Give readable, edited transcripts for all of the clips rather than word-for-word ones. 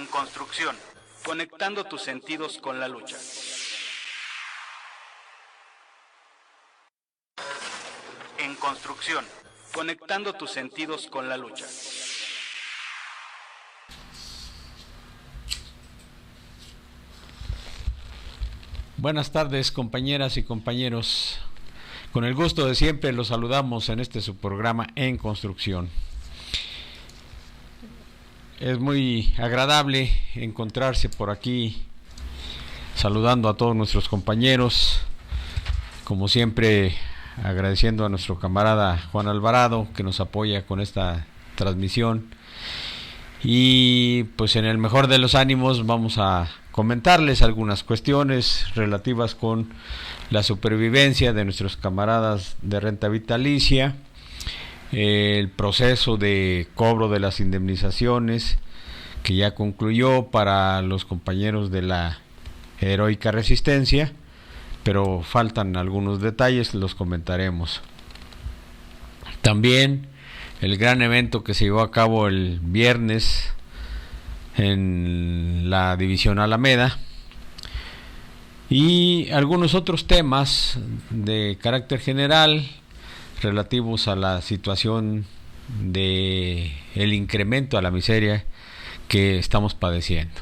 construcción, conectando tus sentidos con la lucha. En construcción, conectando tus sentidos con la lucha. Buenas tardes, compañeras y compañeros. Con el gusto de siempre los saludamos en este subprograma En Construcción. Es muy agradable encontrarse por aquí saludando a todos nuestros compañeros, como siempre agradeciendo a nuestro camarada Juan Alvarado que nos apoya con esta transmisión, y pues en el mejor de los ánimos vamos a comentarles algunas cuestiones relativas con la supervivencia de nuestros camaradas de renta vitalicia, el proceso de cobro de las indemnizaciones que ya concluyó para los compañeros de la heroica resistencia, pero faltan algunos detalles, los comentaremos. También el gran evento que se llevó a cabo el viernes en la división Alameda, y algunos otros temas de carácter general relativos a la situación de el incremento a la miseria que estamos padeciendo.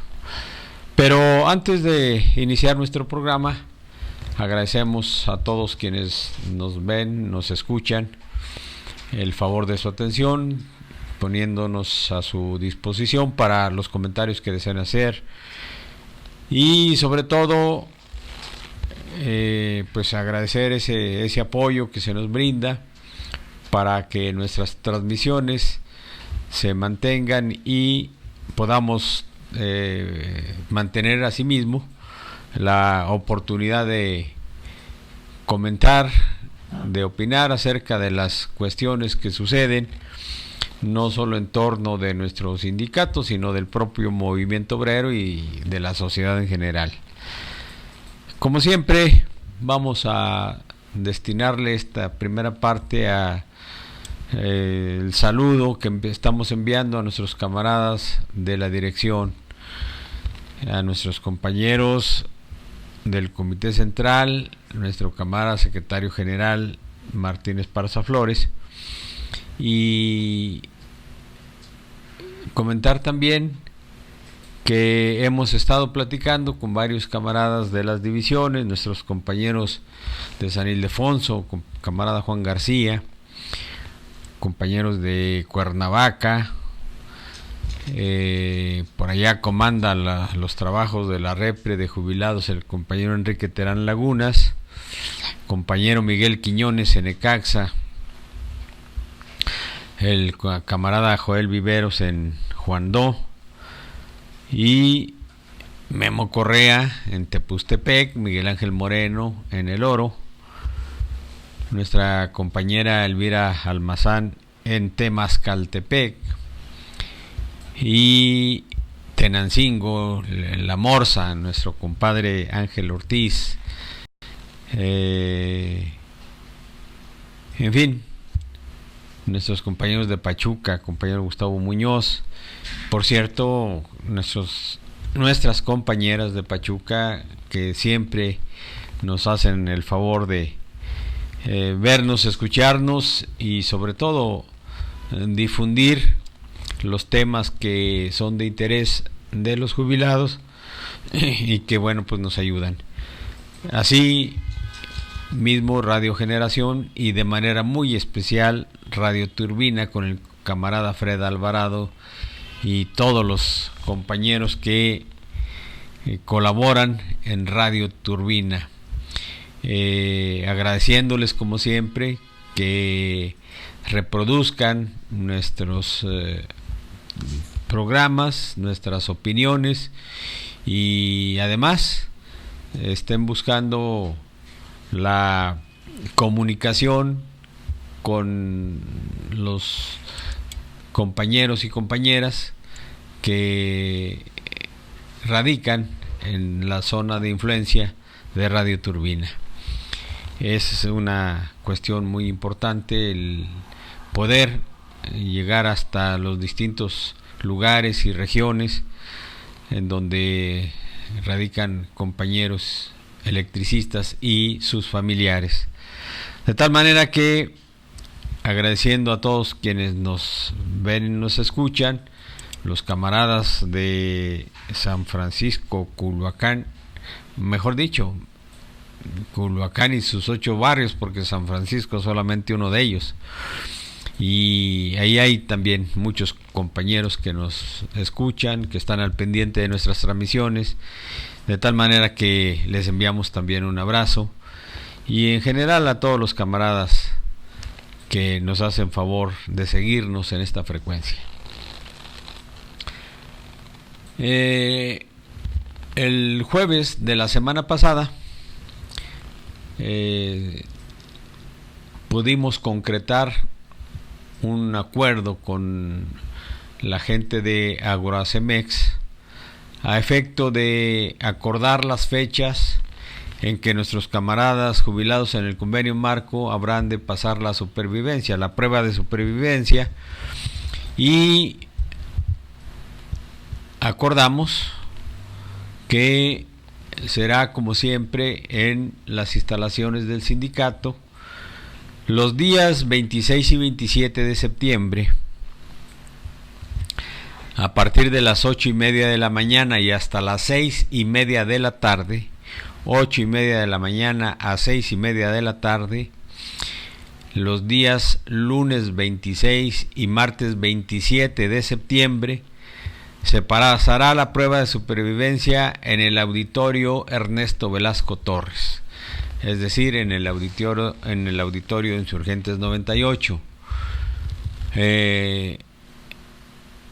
Pero antes de iniciar nuestro programa, agradecemos a todos quienes nos ven, nos escuchan, el favor de su atención, poniéndonos a su disposición para los comentarios que deseen hacer, y sobre todo pues agradecer ese apoyo que se nos brinda para que nuestras transmisiones se mantengan y podamos mantener asimismo la oportunidad de comentar, de opinar acerca de las cuestiones que suceden, no solo en torno de nuestro sindicato, sino del propio movimiento obrero y de la sociedad en general. Como siempre, vamos a destinarle esta primera parte a el saludo que estamos enviando a nuestros camaradas de la dirección, a nuestros compañeros del Comité Central, nuestro camarada secretario general Martín Esparza Flores, y comentar también que hemos estado platicando con varios camaradas de las divisiones, nuestros compañeros de San Ildefonso, camarada Juan García, compañeros de Cuernavaca, por allá comanda los trabajos de la repre de jubilados el compañero Enrique Terán Lagunas, compañero Miguel Quiñones en Necaxa, el camarada Joel Viveros en Juandó, y Memo Correa en Tepustepec, Miguel Ángel Moreno en El Oro, nuestra compañera Elvira Almazán en Temascaltepec, y Tenancingo, La Morsa, nuestro compadre Ángel Ortiz, en fin, nuestros compañeros de Pachuca, compañero Gustavo Muñoz. Por cierto, nuestras compañeras de Pachuca que siempre nos hacen el favor de vernos, escucharnos y sobre todo difundir los temas que son de interés de los jubilados y que bueno, pues nos ayudan. Así mismo Radio Generación y de manera muy especial Radio Turbina con el camarada Fred Alvarado y todos los compañeros que colaboran en Radio Turbina, agradeciéndoles como siempre que reproduzcan nuestros programas, nuestras opiniones, y además estén buscando la comunicación con los compañeros y compañeras que radican en la zona de influencia de Radio Turbina. Es una cuestión muy importante el poder llegar hasta los distintos lugares y regiones en donde radican compañeros electricistas y sus familiares. De tal manera que, agradeciendo a todos quienes nos ven y nos escuchan, los camaradas de San Francisco, Culhuacán, mejor dicho, Culhuacán y sus 8 barrios, porque San Francisco solamente uno de ellos. Y ahí hay también muchos compañeros que nos escuchan, que están al pendiente de nuestras transmisiones, de tal manera que les enviamos también un abrazo, y en general a todos los camaradas que nos hacen favor de seguirnos en esta frecuencia. El jueves de la semana pasada pudimos concretar un acuerdo con la gente de Agroacemex a efecto de acordar las fechas en que nuestros camaradas jubilados en el convenio marco habrán de pasar la supervivencia, la prueba de supervivencia, y acordamos que será como siempre en las instalaciones del sindicato los días 26 y 27 de septiembre, a partir de las 8:30 de la mañana y hasta las 6:30 de la tarde, 8:30 de la mañana a 6:30 de la tarde, los días lunes 26 y martes 27 de septiembre, se pasará la prueba de supervivencia en el auditorio Ernesto Velasco Torres, es decir, en el auditorio de Insurgentes 98.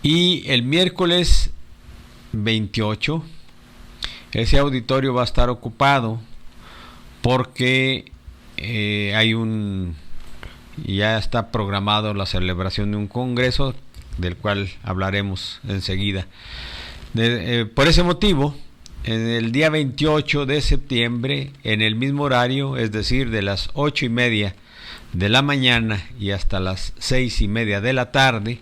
Y el miércoles 28, ese auditorio va a estar ocupado porque ya está programado la celebración de un congreso, del cual hablaremos enseguida. Por ese motivo, en el día 28 de septiembre, en el mismo horario, es decir, de las 8:30 de la mañana y hasta las 6:30 de la tarde,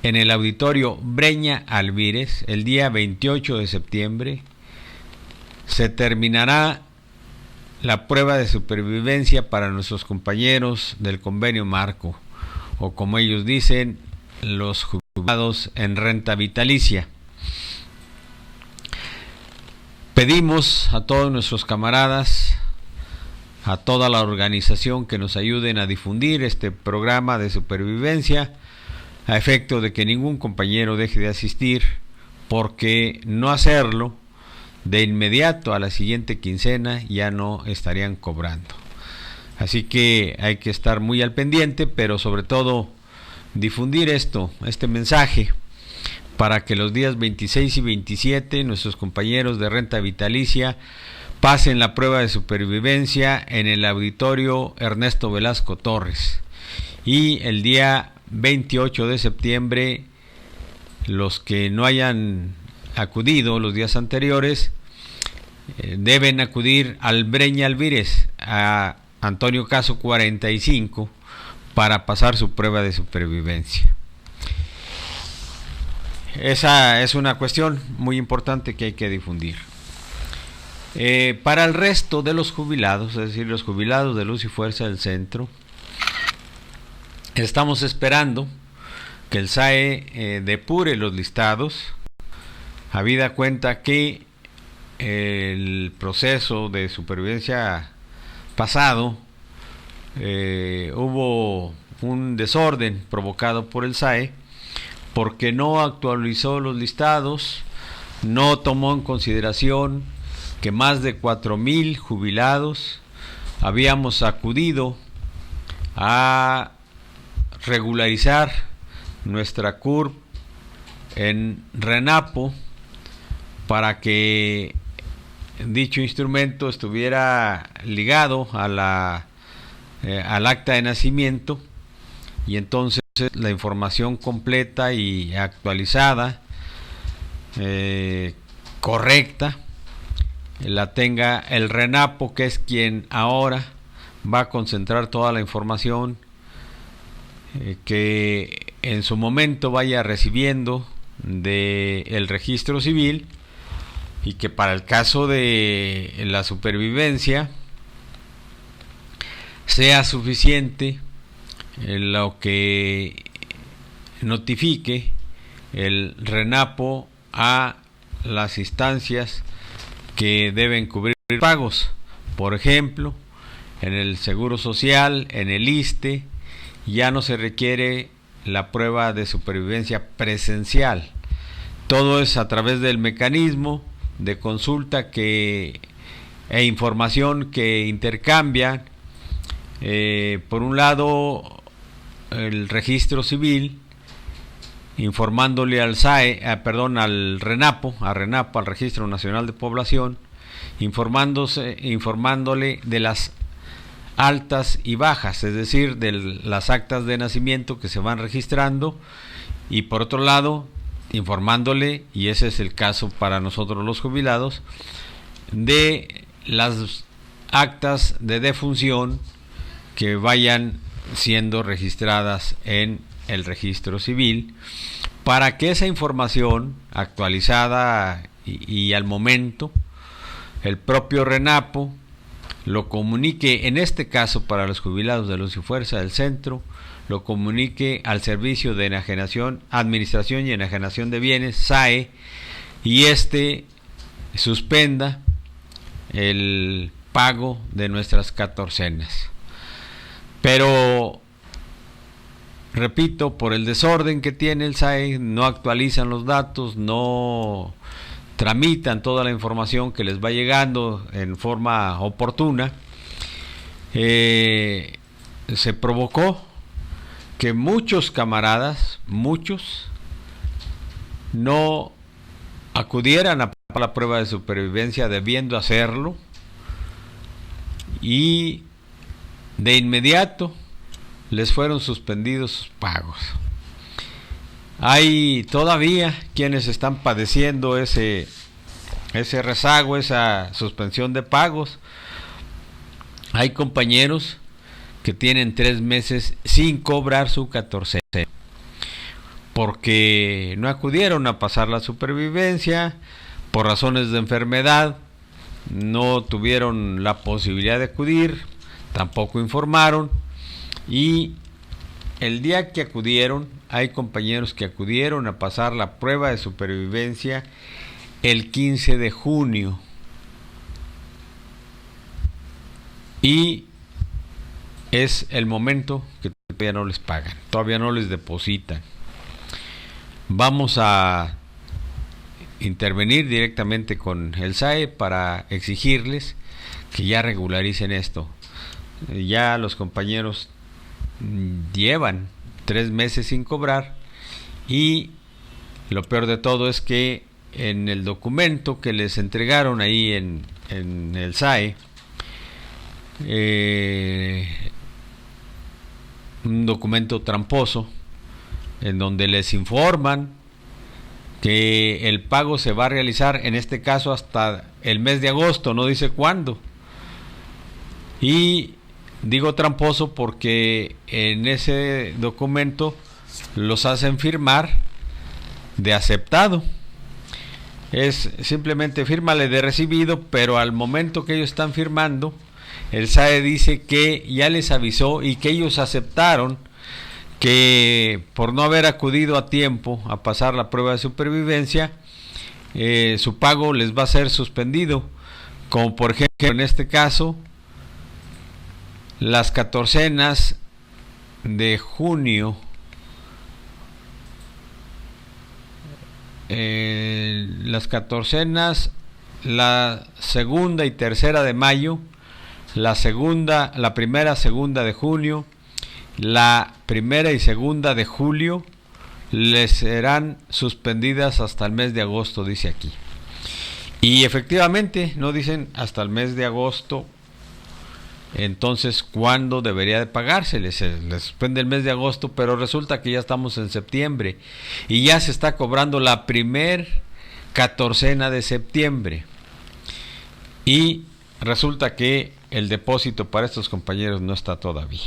en el auditorio Breña Alvírez, el día 28 de septiembre, se terminará la prueba de supervivencia para nuestros compañeros del convenio marco, o como ellos dicen, los jubilados en renta vitalicia. Pedimos a todos nuestros camaradas, a toda la organización, que nos ayuden a difundir este programa de supervivencia, a efecto de que ningún compañero deje de asistir, porque no hacerlo, de inmediato a la siguiente quincena ya no estarían cobrando. Así que hay que estar muy al pendiente, pero sobre todo difundir este mensaje, para que los días 26 y 27 nuestros compañeros de renta vitalicia pasen la prueba de supervivencia en el auditorio Ernesto Velasco Torres, y el día 28 de septiembre los que no hayan acudido los días anteriores deben acudir al Breña Alvírez, a Antonio Caso 45, para pasar su prueba de supervivencia. Esa es una cuestión muy importante que hay que difundir. Para el resto de los jubilados, es decir, los jubilados de Luz y Fuerza del Centro, estamos esperando que el SAE depure los listados, habida cuenta que el proceso de supervivencia pasado hubo un desorden provocado por el SAE, porque no actualizó los listados, no tomó en consideración que más de 4,000 jubilados habíamos acudido a regularizar nuestra CURP en RENAPO para que dicho instrumento estuviera ligado a al acta de nacimiento, y entonces la información completa y actualizada, correcta, la tenga el RENAPO, que es quien ahora va a concentrar toda la información que en su momento vaya recibiendo del registro civil, y que para el caso de la supervivencia sea suficiente lo que notifique el RENAPO a las instancias que deben cubrir pagos. Por ejemplo, en el Seguro Social, en el ISSSTE, ya no se requiere la prueba de supervivencia presencial. Todo es a través del mecanismo de consulta e información que intercambian, por un lado, el registro civil, informándole al al RENAPO, al Registro Nacional de Población, informándole de las altas y bajas, es decir, de las actas de nacimiento que se van registrando, y por otro lado, informándole, y ese es el caso para nosotros los jubilados, de las actas de defunción que vayan siendo registradas en el registro civil, para que esa información actualizada y al momento, el propio RENAPO lo comunique, en este caso para los jubilados de Luz y Fuerza del Centro, lo comunique al Servicio de Administración y Enajenación de Bienes, SAE, y suspenda el pago de nuestras catorcenas. Pero, repito, por el desorden que tiene el SAE, no actualizan los datos, no tramitan toda la información que les va llegando en forma oportuna. Se provocó que muchos camaradas, no acudieran a la prueba de supervivencia debiendo hacerlo, y de inmediato les fueron suspendidos sus pagos. Hay todavía quienes están padeciendo ese rezago, esa suspensión de pagos. Hay compañeros que tienen 3 meses sin cobrar su catorcena porque no acudieron a pasar la supervivencia por razones de enfermedad, no tuvieron la posibilidad de acudir, tampoco informaron, y el día que acudieron, hay compañeros que acudieron a pasar la prueba de supervivencia el 15 de junio y es el momento que todavía no les pagan, todavía no les depositan. Vamos a intervenir directamente con el SAE para exigirles que ya regularicen esto. Ya los compañeros llevan 3 meses sin cobrar, y lo peor de todo es que en el documento que les entregaron ahí en el SAE, un documento tramposo en donde les informan que el pago se va a realizar, en este caso hasta el mes de agosto, no dice cuándo. Y digo tramposo porque en ese documento los hacen firmar de aceptado. Es simplemente fírmale de recibido, pero al momento que ellos están firmando, el SAE dice que ya les avisó y que ellos aceptaron que por no haber acudido a tiempo a pasar la prueba de supervivencia, su pago les va a ser suspendido, como por ejemplo en este caso las catorcenas de junio, las catorcenas, la segunda y tercera de mayo, la primera, segunda de junio, la primera y segunda de julio, les serán suspendidas hasta el mes de agosto, dice aquí. Y efectivamente no dicen hasta el mes de agosto. Entonces, ¿cuándo debería de pagarse? Les suspende el mes de agosto, pero resulta que ya estamos en septiembre y ya se está cobrando la primer catorcena de septiembre, y resulta que el depósito para estos compañeros no está todavía.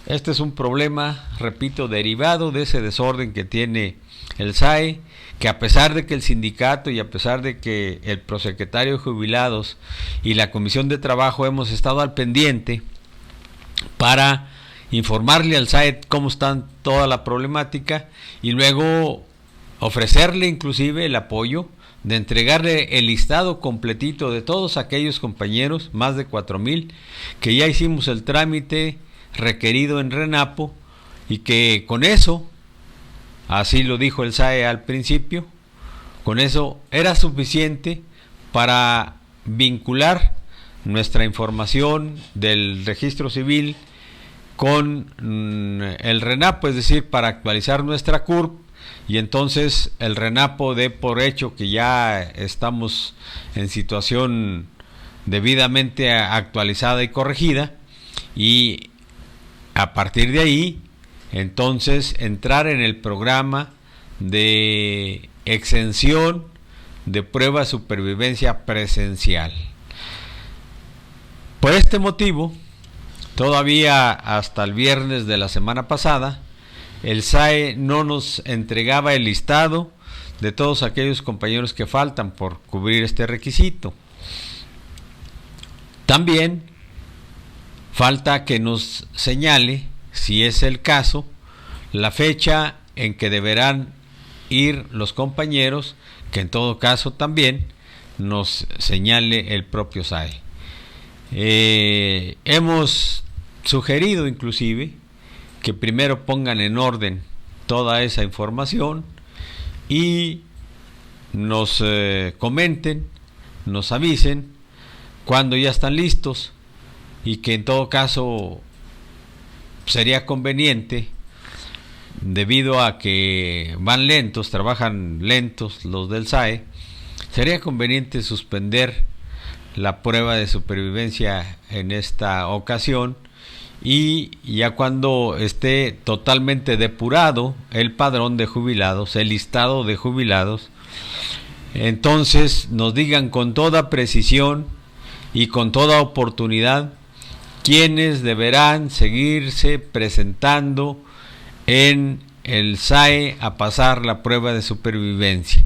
Este es un problema, repito, derivado de ese desorden que tiene el SAE, que a pesar de que el sindicato y a pesar de que el prosecretario de Jubilados y la Comisión de Trabajo hemos estado al pendiente para informarle al SAE cómo está toda la problemática y luego ofrecerle inclusive el apoyo de entregarle el listado completito de todos aquellos compañeros, más de 4,000, que ya hicimos el trámite requerido en RENAPO y que con eso, así lo dijo el SAE al principio, con eso era suficiente para vincular nuestra información del registro civil con el RENAPO, es decir, para actualizar nuestra CURP, y entonces el RENAPO dé por hecho que ya estamos en situación debidamente actualizada y corregida, y a partir de ahí entonces entrar en el programa de exención de prueba de supervivencia presencial. Por este motivo, todavía hasta el viernes de la semana pasada, el SAE no nos entregaba el listado de todos aquellos compañeros que faltan por cubrir este requisito. También falta que nos señale, si es el caso, la fecha en que deberán ir los compañeros, que en todo caso también nos señale el propio SAE. Hemos sugerido inclusive que primero pongan en orden toda esa información y nos comenten, nos avisen cuando ya están listos, y que en todo caso sería conveniente, debido a que van lentos, trabajan lentos los del SAE, sería conveniente suspender la prueba de supervivencia en esta ocasión, y ya cuando esté totalmente depurado el padrón de jubilados, el listado de jubilados, entonces nos digan con toda precisión y con toda oportunidad quiénes deberán seguirse presentando en el SAE a pasar la prueba de supervivencia.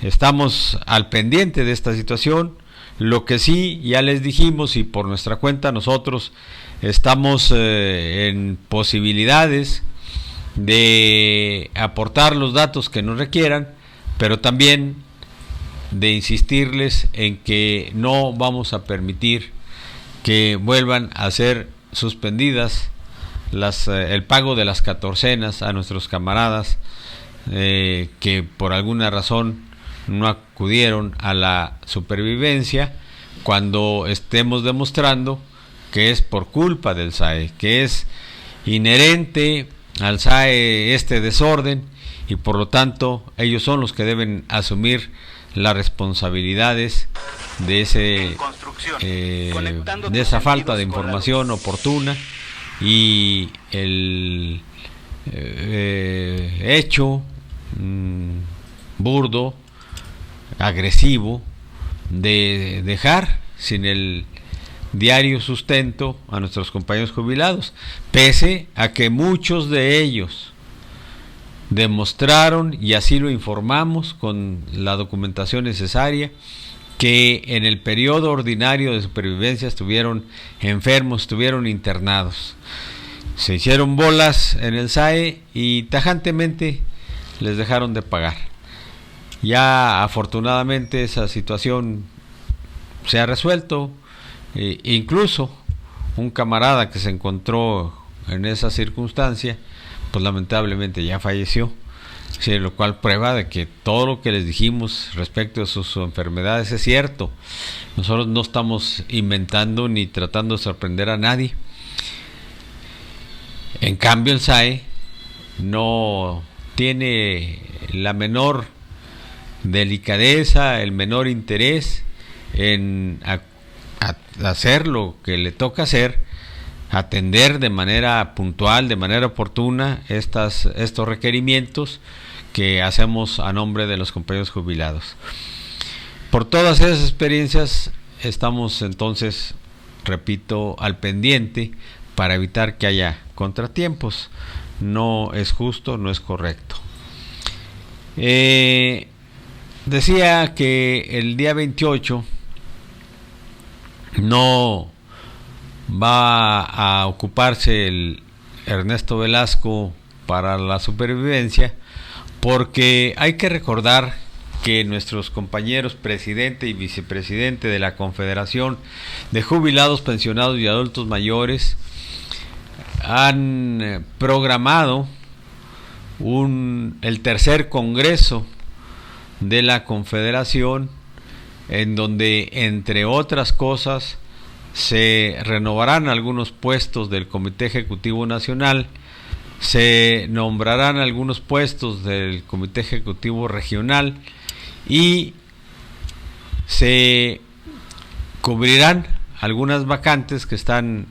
Estamos al pendiente de esta situación. Lo que sí, ya les dijimos, y por nuestra cuenta nosotros estamos en posibilidades de aportar los datos que nos requieran, pero también de insistirles en que no vamos a permitir que vuelvan a ser suspendidas el pago de las catorcenas a nuestros camaradas que por alguna razón no acudieron a la supervivencia, cuando estemos demostrando que es por culpa del SAE, que es inherente al SAE este desorden, y por lo tanto ellos son los que deben asumir las responsabilidades de esa falta de información oportuna y el hecho burdo, agresivo, de dejar sin el diario sustento a nuestros compañeros jubilados, pese a que muchos de ellos demostraron, y así lo informamos con la documentación necesaria, que en el periodo ordinario de supervivencia estuvieron enfermos, estuvieron internados. Se hicieron bolas en el SAE y tajantemente les dejaron de pagar. Ya afortunadamente esa situación se ha resuelto, incluso un camarada que se encontró en esa circunstancia, pues lamentablemente ya falleció, sí, lo cual prueba de que todo lo que les dijimos respecto a sus enfermedades es cierto. Nosotros no estamos inventando ni tratando de sorprender a nadie. En cambio el SAE no tiene la menor delicadeza, el menor interés en hacer lo que le toca hacer, atender de manera puntual, de manera oportuna estos requerimientos que hacemos a nombre de los compañeros jubilados. Por todas esas experiencias estamos entonces, repito, al pendiente para evitar que haya contratiempos. No es justo, no es correcto. Decía que el día 28 no va a ocuparse el Ernesto Velasco para la supervivencia, porque hay que recordar que nuestros compañeros presidente y vicepresidente de la Confederación de Jubilados, Pensionados y Adultos Mayores han programado el tercer congreso de la Confederación, en donde, entre otras cosas, se renovarán algunos puestos del Comité Ejecutivo Nacional, se nombrarán algunos puestos del Comité Ejecutivo Regional y se cubrirán algunas vacantes que están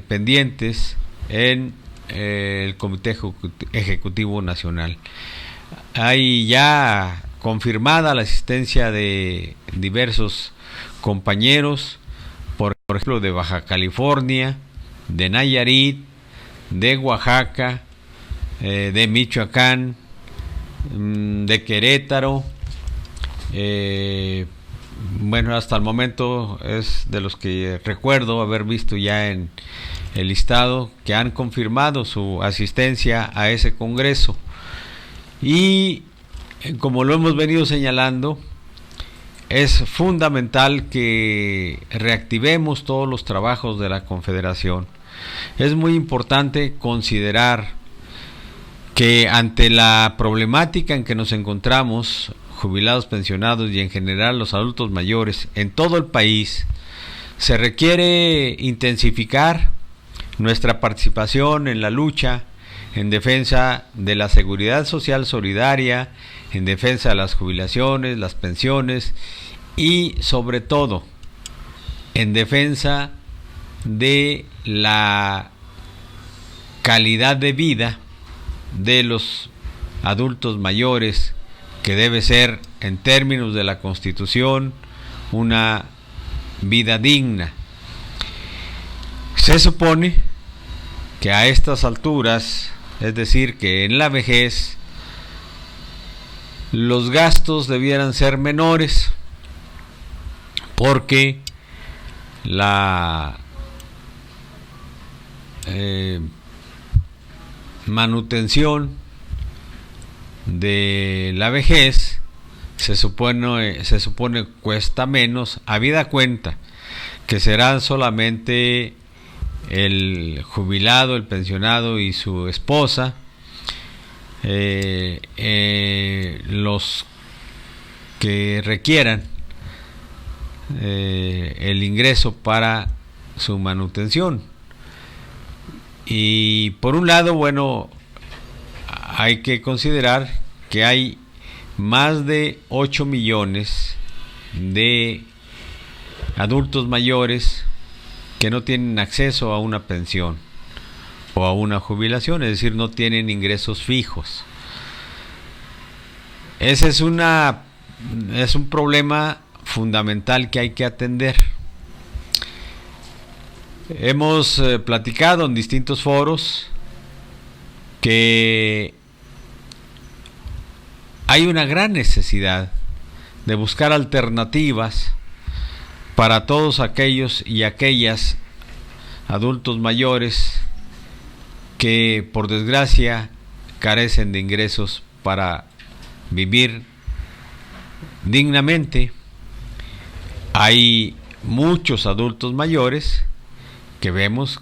pendientes en el Comité Ejecutivo Nacional. Hay ya confirmada la asistencia de diversos compañeros, por ejemplo, de Baja California, de Nayarit, de Oaxaca, de Michoacán, de Querétaro. Bueno, hasta el momento es de los que recuerdo haber visto ya en el listado que han confirmado su asistencia a ese congreso. Y como lo hemos venido señalando, es fundamental que reactivemos todos los trabajos de la Confederación. Es muy importante considerar que ante la problemática en que nos encontramos, jubilados, pensionados y en general los adultos mayores en todo el país, se requiere intensificar nuestra participación en la lucha en defensa de la seguridad social solidaria, en defensa de las jubilaciones, las pensiones y sobre todo en defensa de la calidad de vida de los adultos mayores, que debe ser, en términos de la Constitución, una vida digna. Se supone que a estas alturas, es decir, que en la vejez, los gastos debieran ser menores, porque la manutención de la vejez se supone cuesta menos, habida cuenta que serán solamente el jubilado, el pensionado y su esposa los que requieran el ingreso para su manutención. Y por un lado, bueno, hay que considerar que hay más de 8 millones de adultos mayores que no tienen acceso a una pensión o a una jubilación, es decir, no tienen ingresos fijos. Ese es un problema fundamental que hay que atender. Hemos platicado en distintos foros que hay una gran necesidad de buscar alternativas para todos aquellos y aquellas adultos mayores que, por desgracia, carecen de ingresos para vivir dignamente. Hay muchos adultos mayores que vemos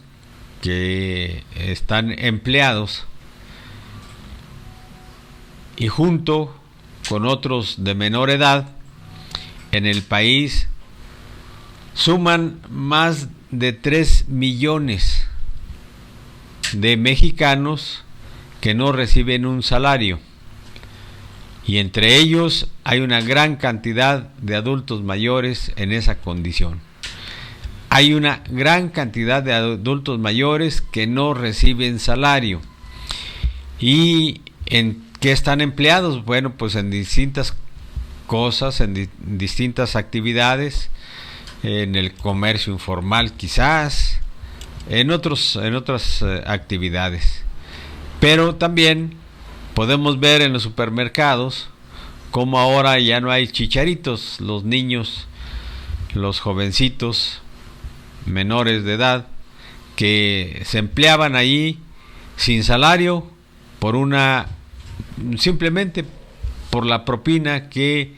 que están empleados y junto con otros de menor edad en el país suman más de 3 millones de mexicanos que no reciben un salario, y entre ellos hay una gran cantidad de adultos mayores en esa condición. Hay una gran cantidad de adultos mayores que no reciben salario. ¿Y en qué están empleados? Bueno, pues en distintas cosas, en distintas actividades, en el comercio informal quizás, en otras actividades. Pero también podemos ver en los supermercados cómo ahora ya no hay chicharitos. Los niños, los jovencitos menores de edad que se empleaban ahí sin salario simplemente por la propina que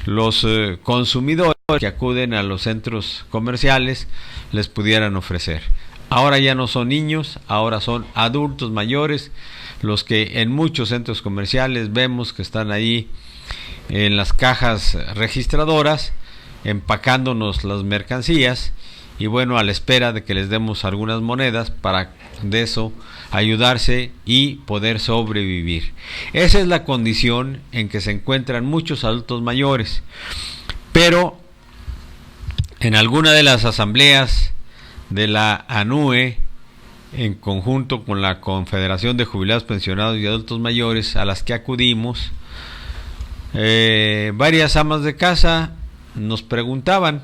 los consumidores que acuden a los centros comerciales les pudieran ofrecer. Ahora ya no son niños, ahora son adultos mayores los que en muchos centros comerciales vemos que están ahí en las cajas registradoras empacándonos las mercancías, y bueno, a la espera de que les demos algunas monedas para de eso ayudarse y poder sobrevivir. Esa es la condición en que se encuentran muchos adultos mayores. Pero en alguna de las asambleas de la ANUE, en conjunto con la Confederación de Jubilados, Pensionados y Adultos Mayores, a las que acudimos, varias amas de casa nos preguntaban,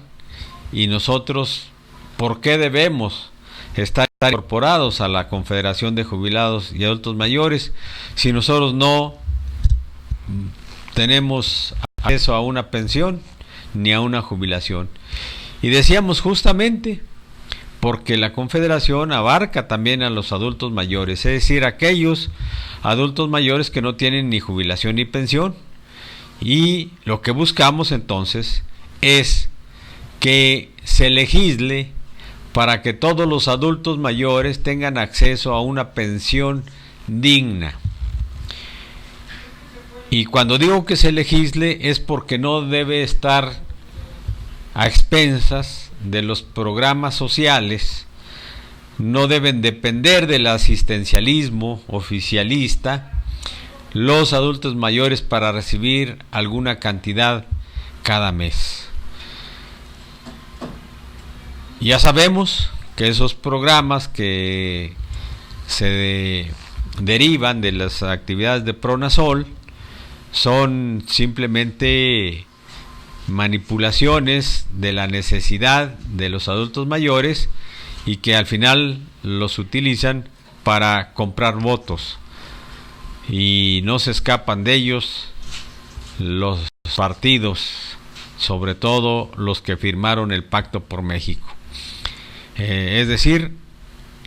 y nosotros, ¿por qué debemos estar incorporados a la Confederación de Jubilados y Adultos Mayores si nosotros no tenemos acceso a una pensión ni a una jubilación? Y decíamos justamente porque la Confederación abarca también a los adultos mayores, es decir, aquellos adultos mayores que no tienen ni jubilación ni pensión. Y lo que buscamos entonces es que se legisle para que todos los adultos mayores tengan acceso a una pensión digna. Y cuando digo que se legisle es porque no debe estar a expensas de los programas sociales, no deben depender del asistencialismo oficialista los adultos mayores para recibir alguna cantidad cada mes. Ya sabemos que esos programas que se derivan de las actividades de Pronasol son simplemente manipulaciones de la necesidad de los adultos mayores y que al final los utilizan para comprar votos, y no se escapan de ellos los partidos, sobre todo los que firmaron el Pacto por México. Es decir,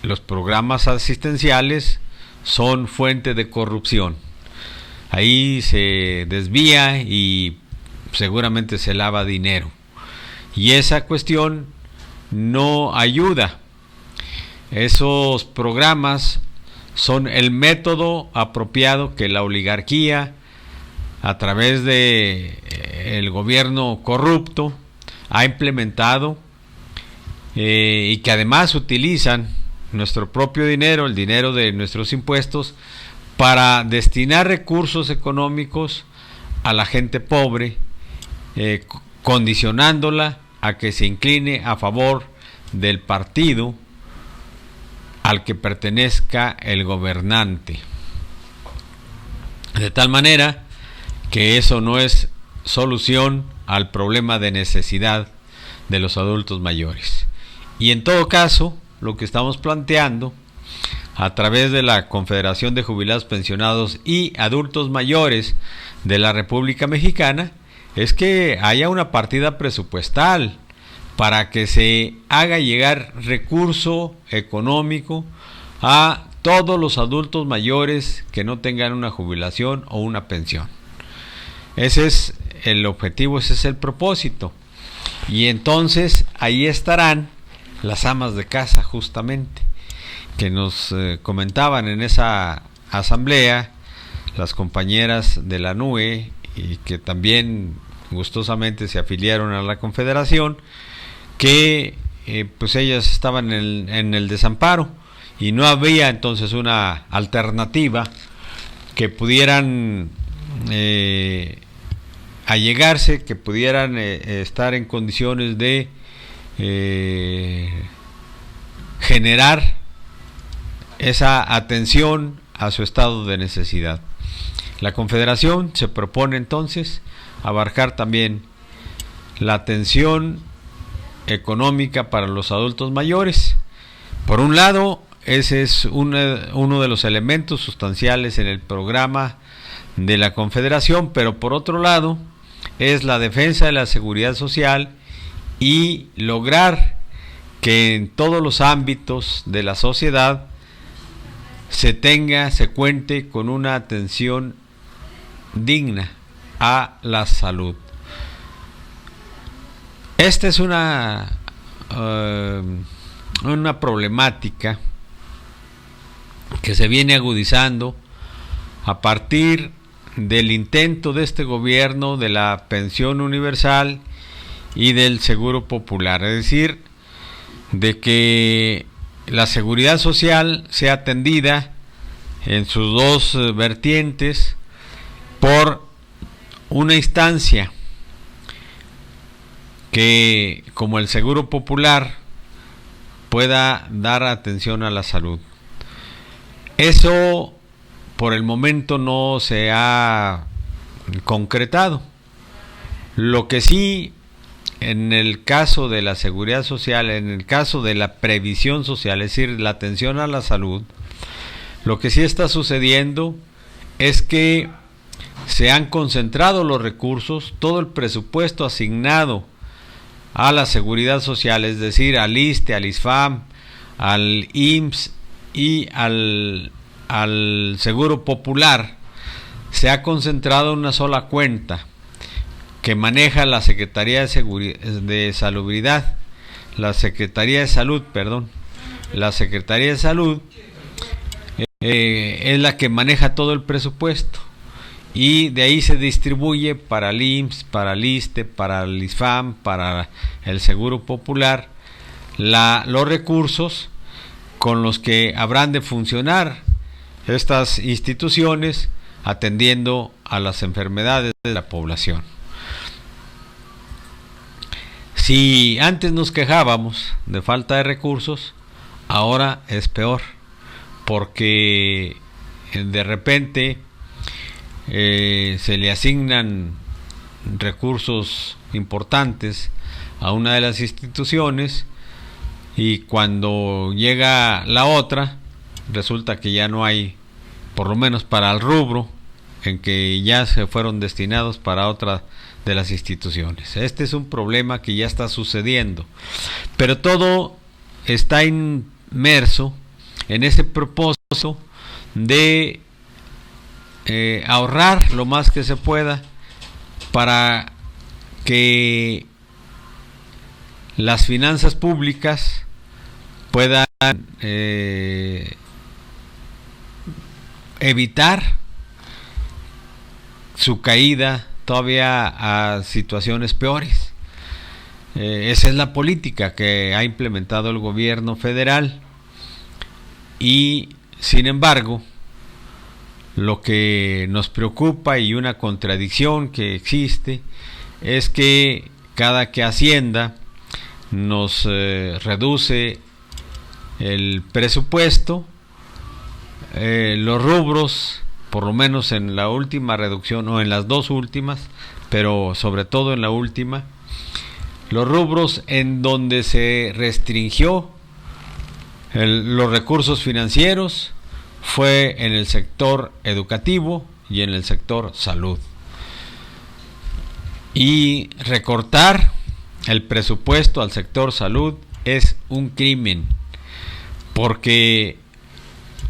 los programas asistenciales son fuente de corrupción. Ahí se desvía y seguramente se lava dinero. Y esa cuestión no ayuda. Esos programas son el método apropiado que la oligarquía, a través de el gobierno corrupto, ha implementado, y que además utilizan nuestro propio dinero, el dinero de nuestros impuestos, para destinar recursos económicos a la gente pobre, condicionándola a que se incline a favor del partido al que pertenezca el gobernante. De tal manera que eso no es solución al problema de necesidad de los adultos mayores. Y en todo caso, lo que estamos planteando a través de la Confederación de Jubilados, Pensionados y Adultos Mayores de la República Mexicana es que haya una partida presupuestal para que se haga llegar recurso económico a todos los adultos mayores que no tengan una jubilación o una pensión. Ese es el objetivo, ese es el propósito. Y entonces ahí estarán las amas de casa, justamente, que nos comentaban en esa asamblea, las compañeras de la NUE, y que también gustosamente se afiliaron a la Confederación, que pues ellas estaban en el desamparo y no había entonces una alternativa que pudieran allegarse, que pudieran estar en condiciones de generar esa atención a su estado de necesidad. La Confederación se propone entonces abarcar también la atención económica para los adultos mayores, Por un lado, ese es uno de los elementos sustanciales en el programa de la Confederación, pero por otro lado es la defensa de la seguridad social y lograr que en todos los ámbitos de la sociedad se cuente con una atención digna a la salud. Esta es una problemática que se viene agudizando a partir del intento de este gobierno de la pensión universal y del seguro popular, es decir, de que la seguridad social sea atendida en sus dos vertientes por una instancia que, como el seguro popular, pueda dar atención a la salud. Eso por el momento no se ha concretado. Lo que sí, en el caso de la seguridad social, en el caso de la previsión social, es decir, la atención a la salud, lo que sí está sucediendo es que se han concentrado los recursos, todo el presupuesto asignado a la seguridad social, es decir, al ISSSTE, al ISFAM, al IMSS y al Seguro Popular, se ha concentrado en una sola cuenta que maneja la Secretaría de Salubridad, la Secretaría de Salud, perdón. La Secretaría de Salud es la que maneja todo el presupuesto y de ahí se distribuye para el IMSS, para el ISSSTE, para el ISFAM, para el Seguro Popular, los recursos con los que habrán de funcionar estas instituciones atendiendo a las enfermedades de la población. Si antes nos quejábamos de falta de recursos, ahora es peor, porque de repente se le asignan recursos importantes a una de las instituciones y cuando llega la otra resulta que ya no hay, por lo menos para el rubro en que ya se fueron destinados para otra de las instituciones. Este es un problema que ya está sucediendo, pero todo está inmerso en ese propósito de ahorrar lo más que se pueda para que las finanzas públicas puedan evitar su caída todavía a situaciones peores. Esa es la política que ha implementado el gobierno federal y, sin embargo, lo que nos preocupa y una contradicción que existe es que cada que Hacienda nos reduce el presupuesto, los rubros, por lo menos en la última reducción o en las dos últimas, pero sobre todo en la última, los rubros en donde se restringió los recursos financieros fue en el sector educativo y en el sector salud. Y recortar el presupuesto al sector salud es un crimen, porque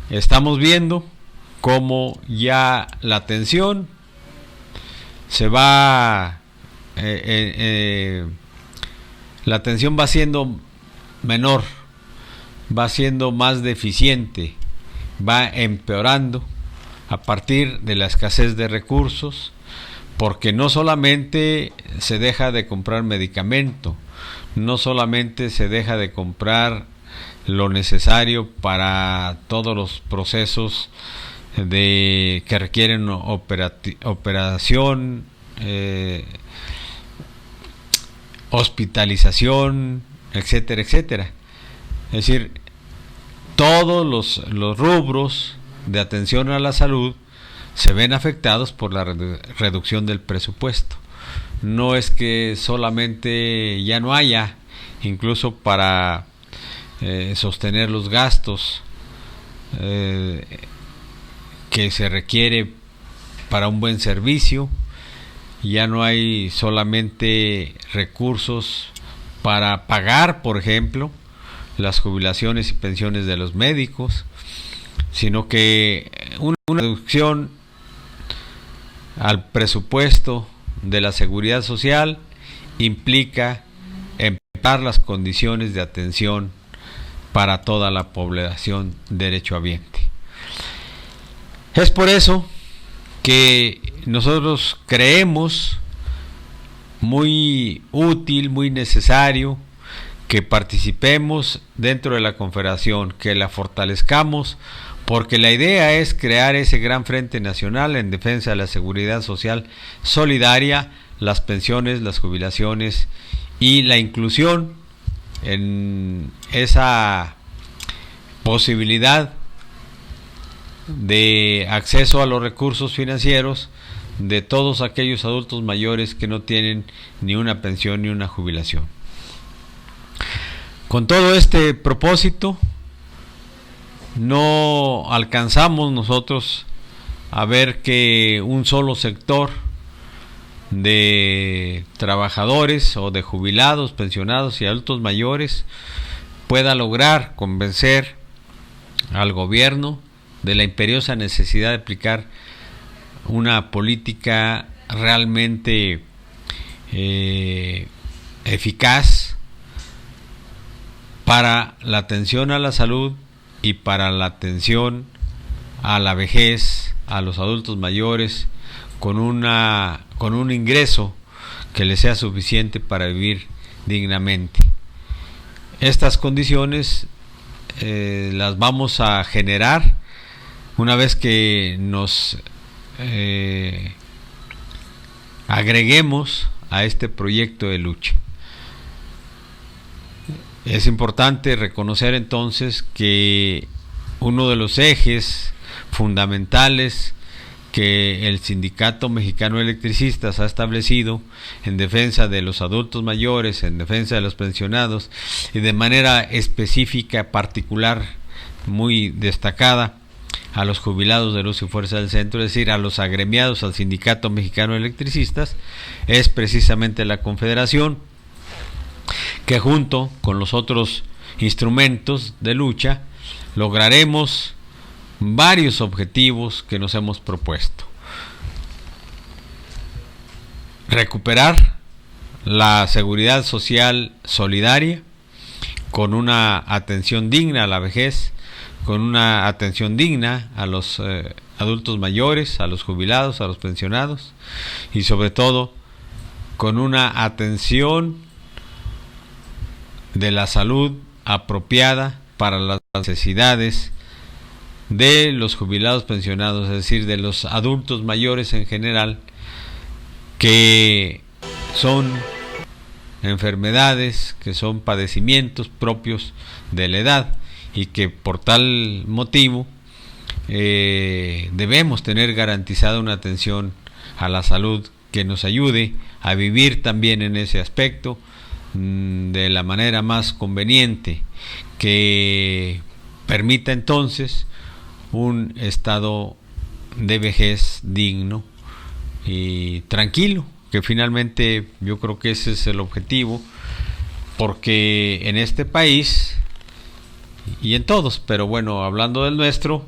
estamos viendo cómo ya la atención se va, la atención va siendo menor, va siendo más deficiente, va empeorando a partir de la escasez de recursos, porque no solamente se deja de comprar medicamento, no solamente se deja de comprar lo necesario para todos los procesos que requieren operación, hospitalización, etcétera, etcétera. Es decir, todos los rubros de atención a la salud se ven afectados por la reducción del presupuesto. No es que solamente ya no haya, incluso para sostener los gastos que se requiere para un buen servicio. Ya no hay solamente recursos para pagar, por ejemplo, las jubilaciones y pensiones de los médicos, sino que una reducción al presupuesto de la seguridad social implica empeorar las condiciones de atención para toda la población derechohabiente. Es por eso que nosotros creemos muy útil, muy necesario que participemos dentro de la Confederación, que la fortalezcamos, porque la idea es crear ese gran frente nacional en defensa de la seguridad social solidaria, las pensiones, las jubilaciones y la inclusión en esa posibilidad de acceso a los recursos financieros de todos aquellos adultos mayores que no tienen ni una pensión ni una jubilación. Con todo este propósito, no alcanzamos nosotros a ver que un solo sector de trabajadores o de jubilados, pensionados y adultos mayores pueda lograr convencer al gobierno de la imperiosa necesidad de aplicar una política realmente eficaz para la atención a la salud y para la atención a la vejez, a los adultos mayores, con un ingreso que les sea suficiente para vivir dignamente. Estas condiciones las vamos a generar una vez que nos agreguemos a este proyecto de lucha. Es importante reconocer entonces que uno de los ejes fundamentales que el Sindicato Mexicano de Electricistas ha establecido en defensa de los adultos mayores, en defensa de los pensionados y de manera específica, particular, muy destacada, a los jubilados de Luz y Fuerza del Centro, es decir, a los agremiados al Sindicato Mexicano de Electricistas, es precisamente la Confederación, que junto con los otros instrumentos de lucha lograremos varios objetivos que nos hemos propuesto. Recuperar la seguridad social solidaria con una atención digna a la vejez, con una atención digna a los adultos mayores, a los jubilados, a los pensionados y sobre todo con una atención de la salud apropiada para las necesidades de los jubilados pensionados, es decir, de los adultos mayores en general, que son enfermedades, que son padecimientos propios de la edad y que por tal motivo debemos tener garantizada una atención a la salud que nos ayude a vivir también en ese aspecto de la manera más conveniente, que permita entonces un estado de vejez digno y tranquilo, que finalmente yo creo que ese es el objetivo, porque en este país y en todos, pero bueno, hablando del nuestro,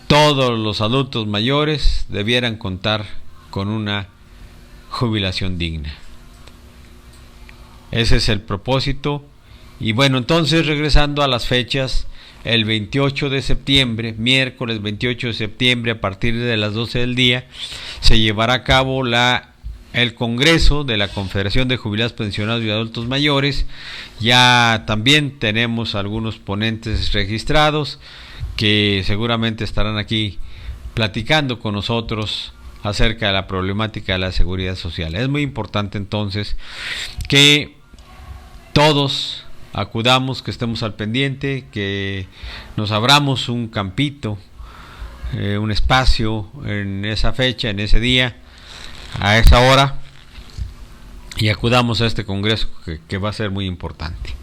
todos los adultos mayores debieran contar con una jubilación digna. Ese es el propósito. Y bueno, entonces regresando a las fechas, el 28 de septiembre, miércoles 28 de septiembre, a partir de las 12 del día, se llevará a cabo el Congreso de la Confederación de Jubilados, Pensionados y Adultos Mayores. Ya también tenemos algunos ponentes registrados que seguramente estarán aquí platicando con nosotros acerca de la problemática de la seguridad social. Es muy importante entonces que todos acudamos, que estemos al pendiente, que nos abramos un campito, un espacio en esa fecha, en ese día, a esa hora, y acudamos a este congreso que va a ser muy importante.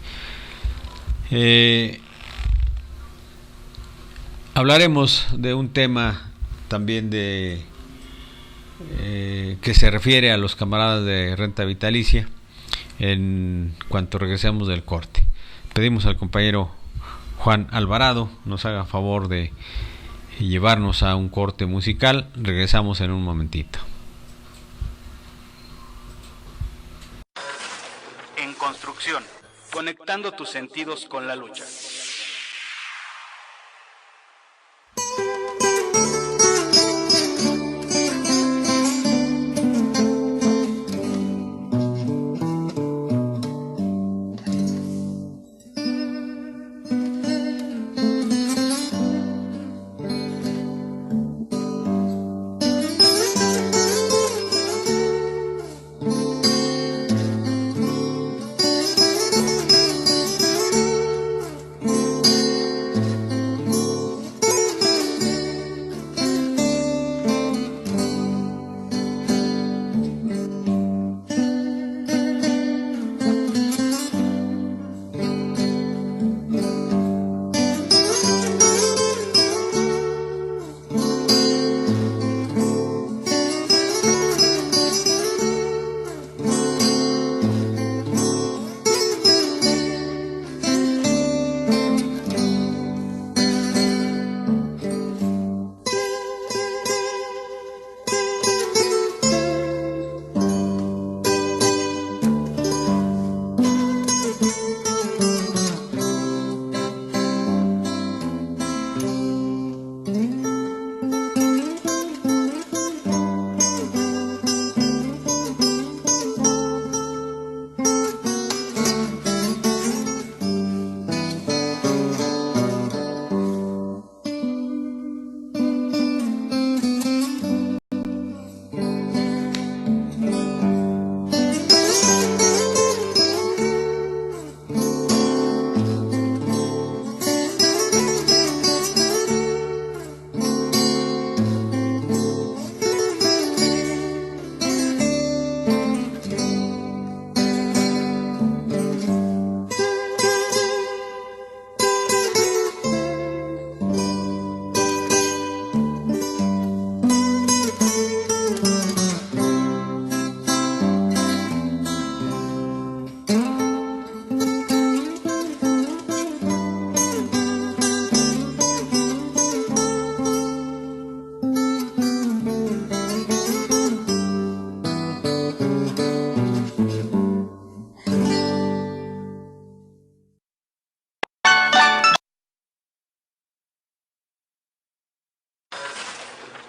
Hablaremos de un tema también que se refiere a los camaradas de renta vitalicia en cuanto regresemos del corte. Pedimos al compañero Juan Alvarado nos haga favor de llevarnos a un corte musical. Regresamos en un momentito. En construcción, conectando tus sentidos con la lucha.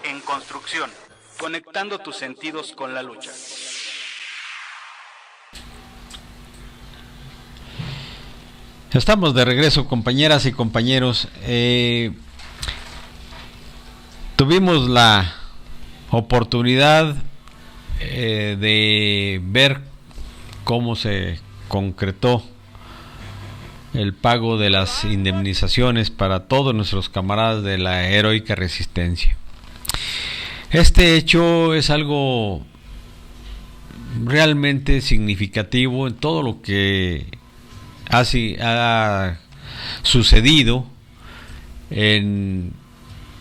En construcción, conectando tus sentidos con la lucha. Estamos de regreso, compañeras y compañeros. Tuvimos la oportunidad de ver cómo se concretó el pago de las indemnizaciones para todos nuestros camaradas de la heroica resistencia. Este hecho es algo realmente significativo en todo lo que ha sucedido en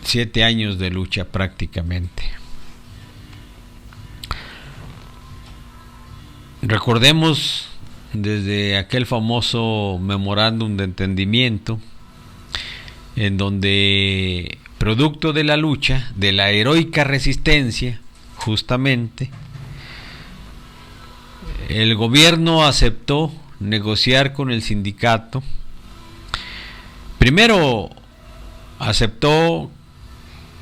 7 años de lucha prácticamente. Recordemos desde aquel famoso memorándum de entendimiento en donde, producto de la lucha, de la heroica resistencia, justamente, el gobierno aceptó negociar con el sindicato. Primero aceptó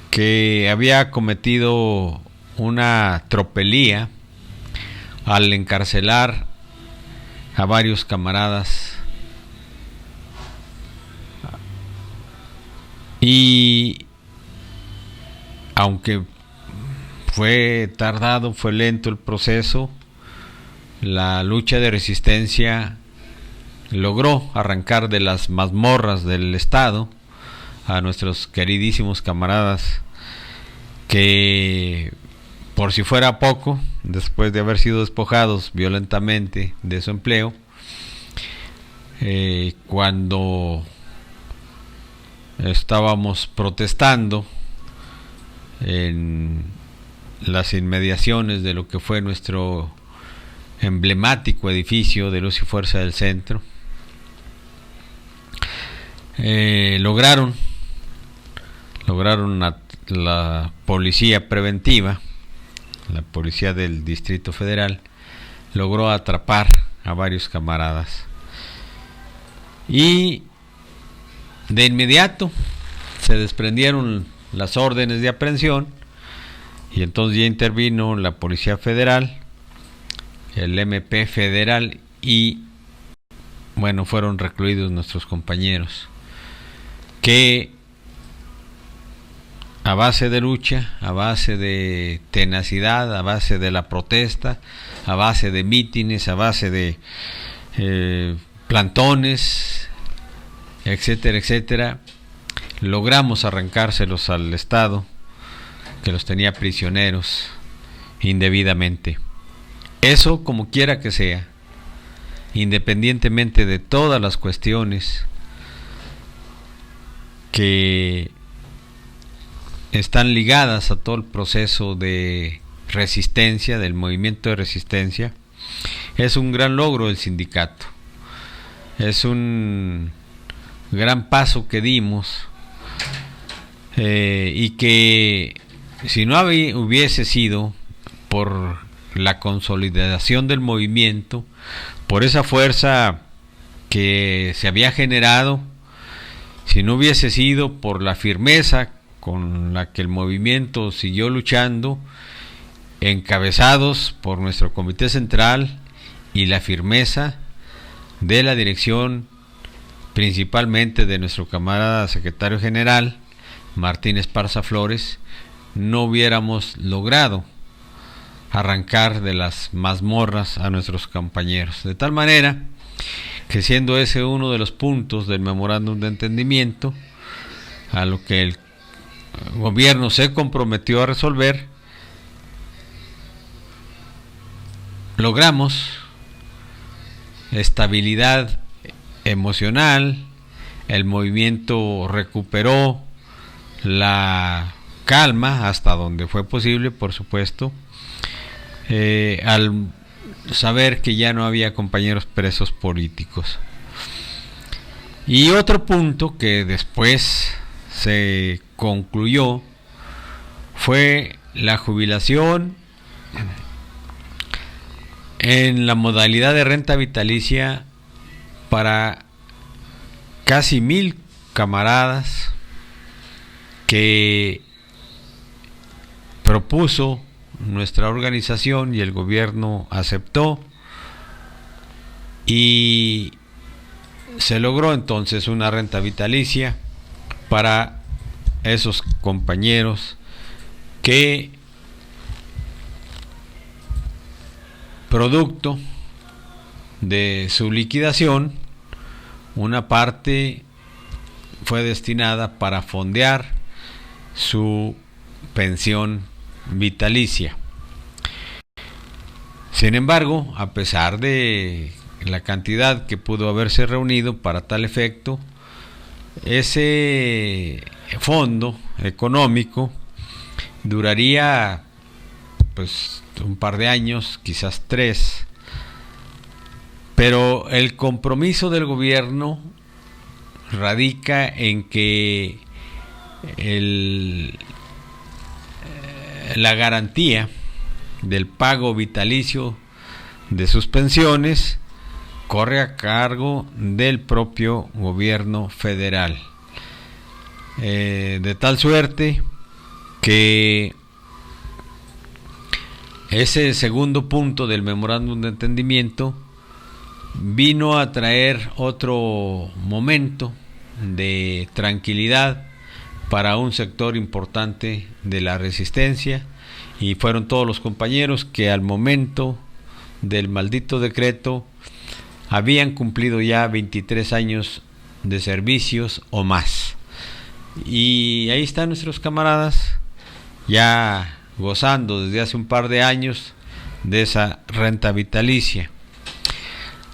que había cometido una tropelía al encarcelar a varios camaradas, y aunque fue tardado, fue lento el proceso, la lucha de resistencia logró arrancar de las mazmorras del Estado a nuestros queridísimos camaradas que, por si fuera poco, después de haber sido despojados violentamente de su empleo, cuando estábamos protestando en las inmediaciones de lo que fue nuestro emblemático edificio de Luz y Fuerza del Centro. Lograron la policía preventiva, la policía del Distrito Federal, logró atrapar a varios camaradas y de inmediato se desprendieron las órdenes de aprehensión y entonces ya intervino la Policía Federal, el MP Federal y bueno, fueron recluidos nuestros compañeros que a base de lucha, a base de tenacidad, a base de la protesta, a base de mítines, a base de plantones, etcétera, etcétera, logramos arrancárselos al Estado que los tenía prisioneros indebidamente. Eso, como quiera que sea, independientemente de todas las cuestiones que están ligadas a todo el proceso de resistencia, del movimiento de resistencia, es un gran logro del sindicato, es un gran paso que dimos y que si no hubiese sido por la consolidación del movimiento, por esa fuerza que se había generado, si no hubiese sido por la firmeza con la que el movimiento siguió luchando, encabezados por nuestro comité central y la firmeza de la dirección, principalmente de nuestro camarada secretario general Martín Esparza Flores, no hubiéramos logrado arrancar de las mazmorras a nuestros compañeros. De tal manera que, siendo ese uno de los puntos del memorándum de entendimiento a lo que el gobierno se comprometió a resolver, logramos estabilidad emocional, el movimiento recuperó la calma hasta donde fue posible, por supuesto, al saber que ya no había compañeros presos políticos. Y otro punto que después se concluyó fue la jubilación en la modalidad de renta vitalicia para casi 1000 camaradas que propuso nuestra organización y el gobierno aceptó, y se logró entonces una renta vitalicia para esos compañeros que, producto de su liquidación, una parte fue destinada para fondear su pensión vitalicia. Sin embargo, a pesar de la cantidad que pudo haberse reunido para tal efecto, ese fondo económico duraría pues un par de años, quizás 3, pero el compromiso del gobierno radica en que la garantía del pago vitalicio de sus pensiones corre a cargo del propio gobierno federal, de tal suerte que ese segundo punto del memorándum de entendimiento vino a traer otro momento de tranquilidad para un sector importante de la resistencia, y fueron todos los compañeros que al momento del maldito decreto habían cumplido ya 23 años de servicios o más, y ahí están nuestros camaradas ya gozando desde hace un par de años de esa renta vitalicia.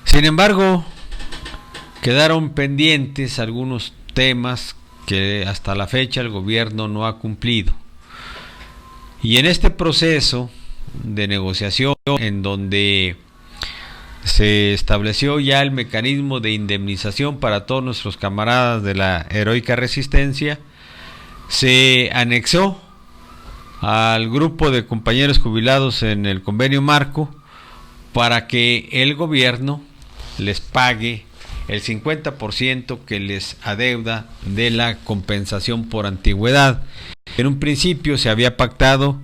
Sin embargo, quedaron pendientes algunos temas que hasta la fecha el gobierno no ha cumplido. Y en este proceso de negociación, en donde se estableció ya el mecanismo de indemnización para todos nuestros camaradas de la heroica resistencia, se anexó al grupo de compañeros jubilados en el convenio marco para que el gobierno les pague el 50% que les adeuda de la compensación por antigüedad. En un principio se había pactado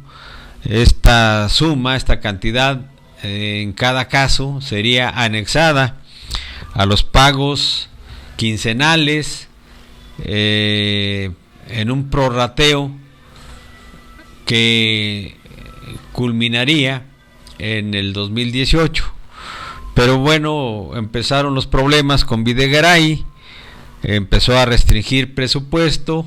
esta suma, esta cantidad en cada caso sería anexada a los pagos quincenales en un prorrateo que culminaría en el 2018. Pero bueno, empezaron los problemas con Videgaray, empezó a restringir presupuesto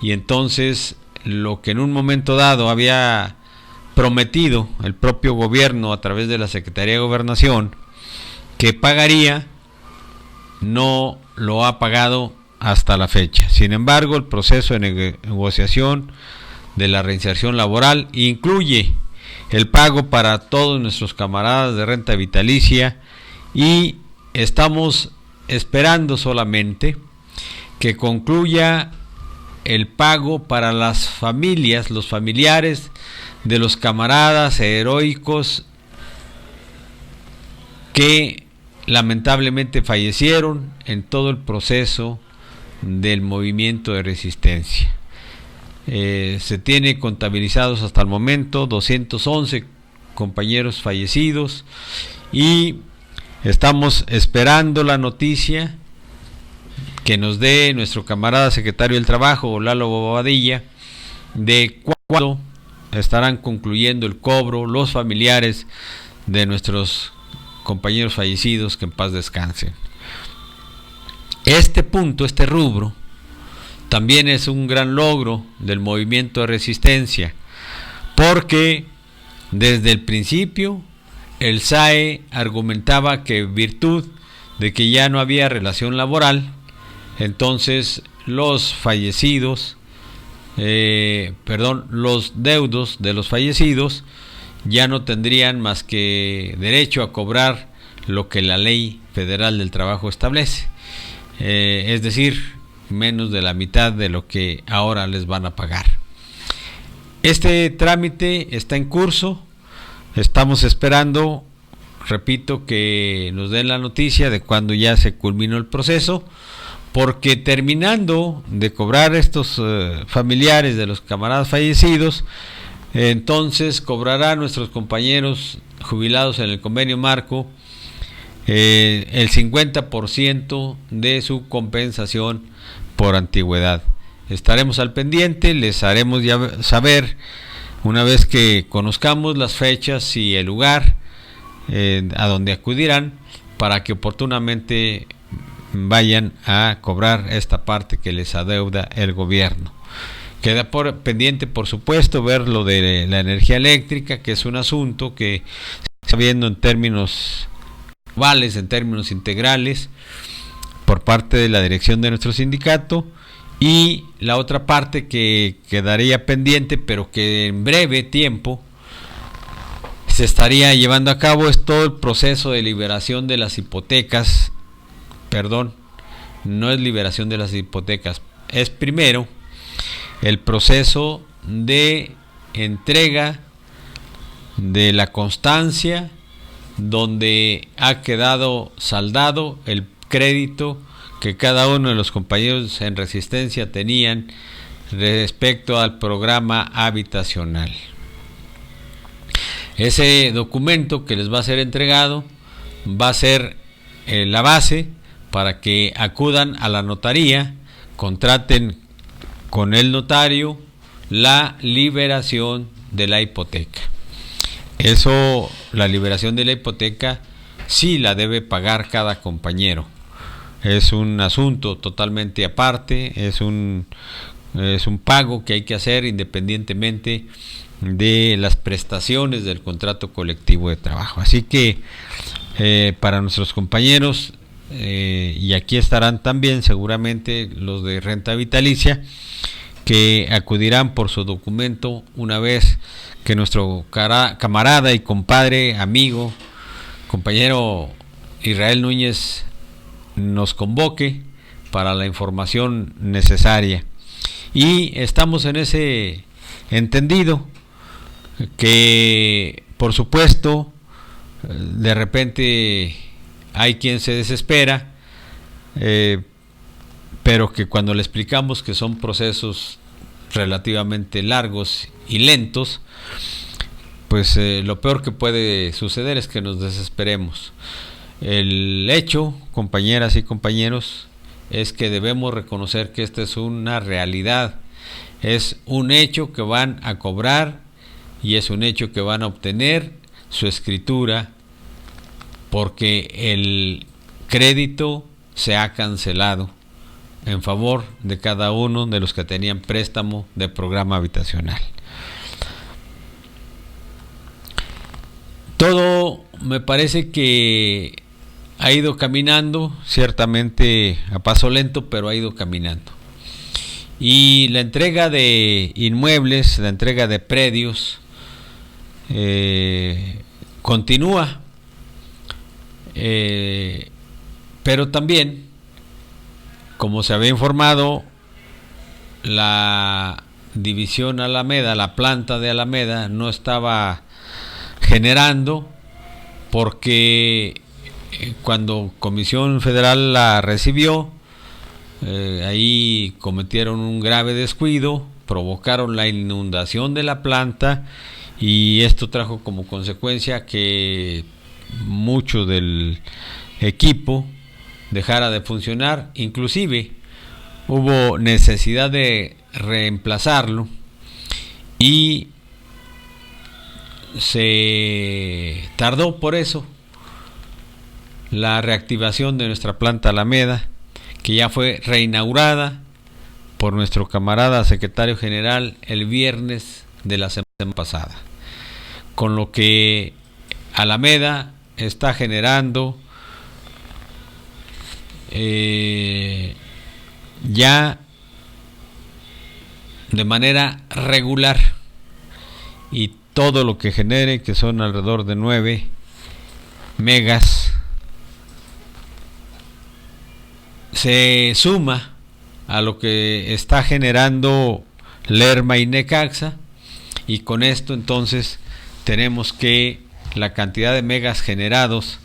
y entonces lo que en un momento dado había prometido el propio gobierno a través de la Secretaría de Gobernación que pagaría, no lo ha pagado hasta la fecha. Sin embargo, el proceso de negociación de la reinserción laboral incluye el pago para todos nuestros camaradas de renta vitalicia y estamos esperando solamente que concluya el pago para las familias, los familiares de los camaradas heroicos que lamentablemente fallecieron en todo el proceso del movimiento de resistencia. Se tiene contabilizados hasta el momento 211 compañeros fallecidos y estamos esperando la noticia que nos dé nuestro camarada secretario del Trabajo, Lalo Bobadilla, de cuándo estarán concluyendo el cobro los familiares de nuestros compañeros fallecidos, que en paz descansen. Este punto, este rubro, también es un gran logro del movimiento de resistencia, porque desde el principio el SAE argumentaba que en virtud de que ya no había relación laboral, entonces los fallecidos, los deudos de los fallecidos ya no tendrían más que derecho a cobrar lo que la Ley Federal del Trabajo establece, es decir, menos de la mitad de lo que ahora les van a pagar. Este trámite está en curso, estamos esperando, repito, que nos den la noticia de cuando ya se culminó el proceso, porque terminando de cobrar estos familiares de los camaradas fallecidos, entonces cobrarán nuestros compañeros jubilados en el convenio marco el 50% de su compensación por antigüedad. Estaremos al pendiente, les haremos ya saber una vez que conozcamos las fechas y el lugar a donde acudirán para que oportunamente vayan a cobrar esta parte que les adeuda el gobierno. Queda pendiente, por supuesto, ver lo de la energía eléctrica, que es un asunto que se está viendo en términos globales, en términos integrales, por parte de la dirección de nuestro sindicato, y la otra parte que quedaría pendiente, pero que en breve tiempo se estaría llevando a cabo, es todo el proceso de liberación de las hipotecas. Perdón, no es liberación de las hipotecas, es primero el proceso de entrega de la constancia donde ha quedado saldado el crédito que cada uno de los compañeros en resistencia tenían respecto al programa habitacional. Ese documento que les va a ser entregado va a ser la base para que acudan a la notaría, contraten con el notario la liberación de la hipoteca. Eso, la liberación de la hipoteca, sí la debe pagar cada compañero. Es un asunto totalmente aparte, es un pago que hay que hacer independientemente de las prestaciones del contrato colectivo de trabajo. Así que para nuestros compañeros y aquí estarán también seguramente los de renta vitalicia, que acudirán por su documento una vez que nuestro camarada y compadre, amigo, compañero Israel Núñez nos convoque para la información necesaria. Y estamos en ese entendido que, por supuesto, de repente hay quien se desespera, pero que cuando le explicamos que son procesos relativamente largos y lentos, pues lo peor que puede suceder es que nos desesperemos. El hecho, compañeras y compañeros, es que debemos reconocer que esta es una realidad, es un hecho que van a cobrar y es un hecho que van a obtener su escritura, porque el crédito se ha cancelado en favor de cada uno de los que tenían préstamo de programa habitacional. Todo me parece que ha ido caminando, ciertamente a paso lento, pero ha ido caminando. Y la entrega de inmuebles, la entrega de predios, continúa, pero también, como se había informado, la división Alameda, la planta de Alameda, no estaba generando, porque cuando Comisión Federal la recibió, ahí cometieron un grave descuido, provocaron la inundación de la planta, y esto trajo como consecuencia que mucho del equipo dejara de funcionar. Inclusive hubo necesidad de reemplazarlo y se tardó por eso la reactivación de nuestra planta Alameda, que ya fue reinaugurada por nuestro camarada secretario general el viernes de la semana pasada, con lo que Alameda está generando ya de manera regular, y todo lo que genere, que son alrededor de 9 megas, se suma a lo que está generando Lerma y Necaxa, y con esto entonces tenemos que la cantidad de megas generados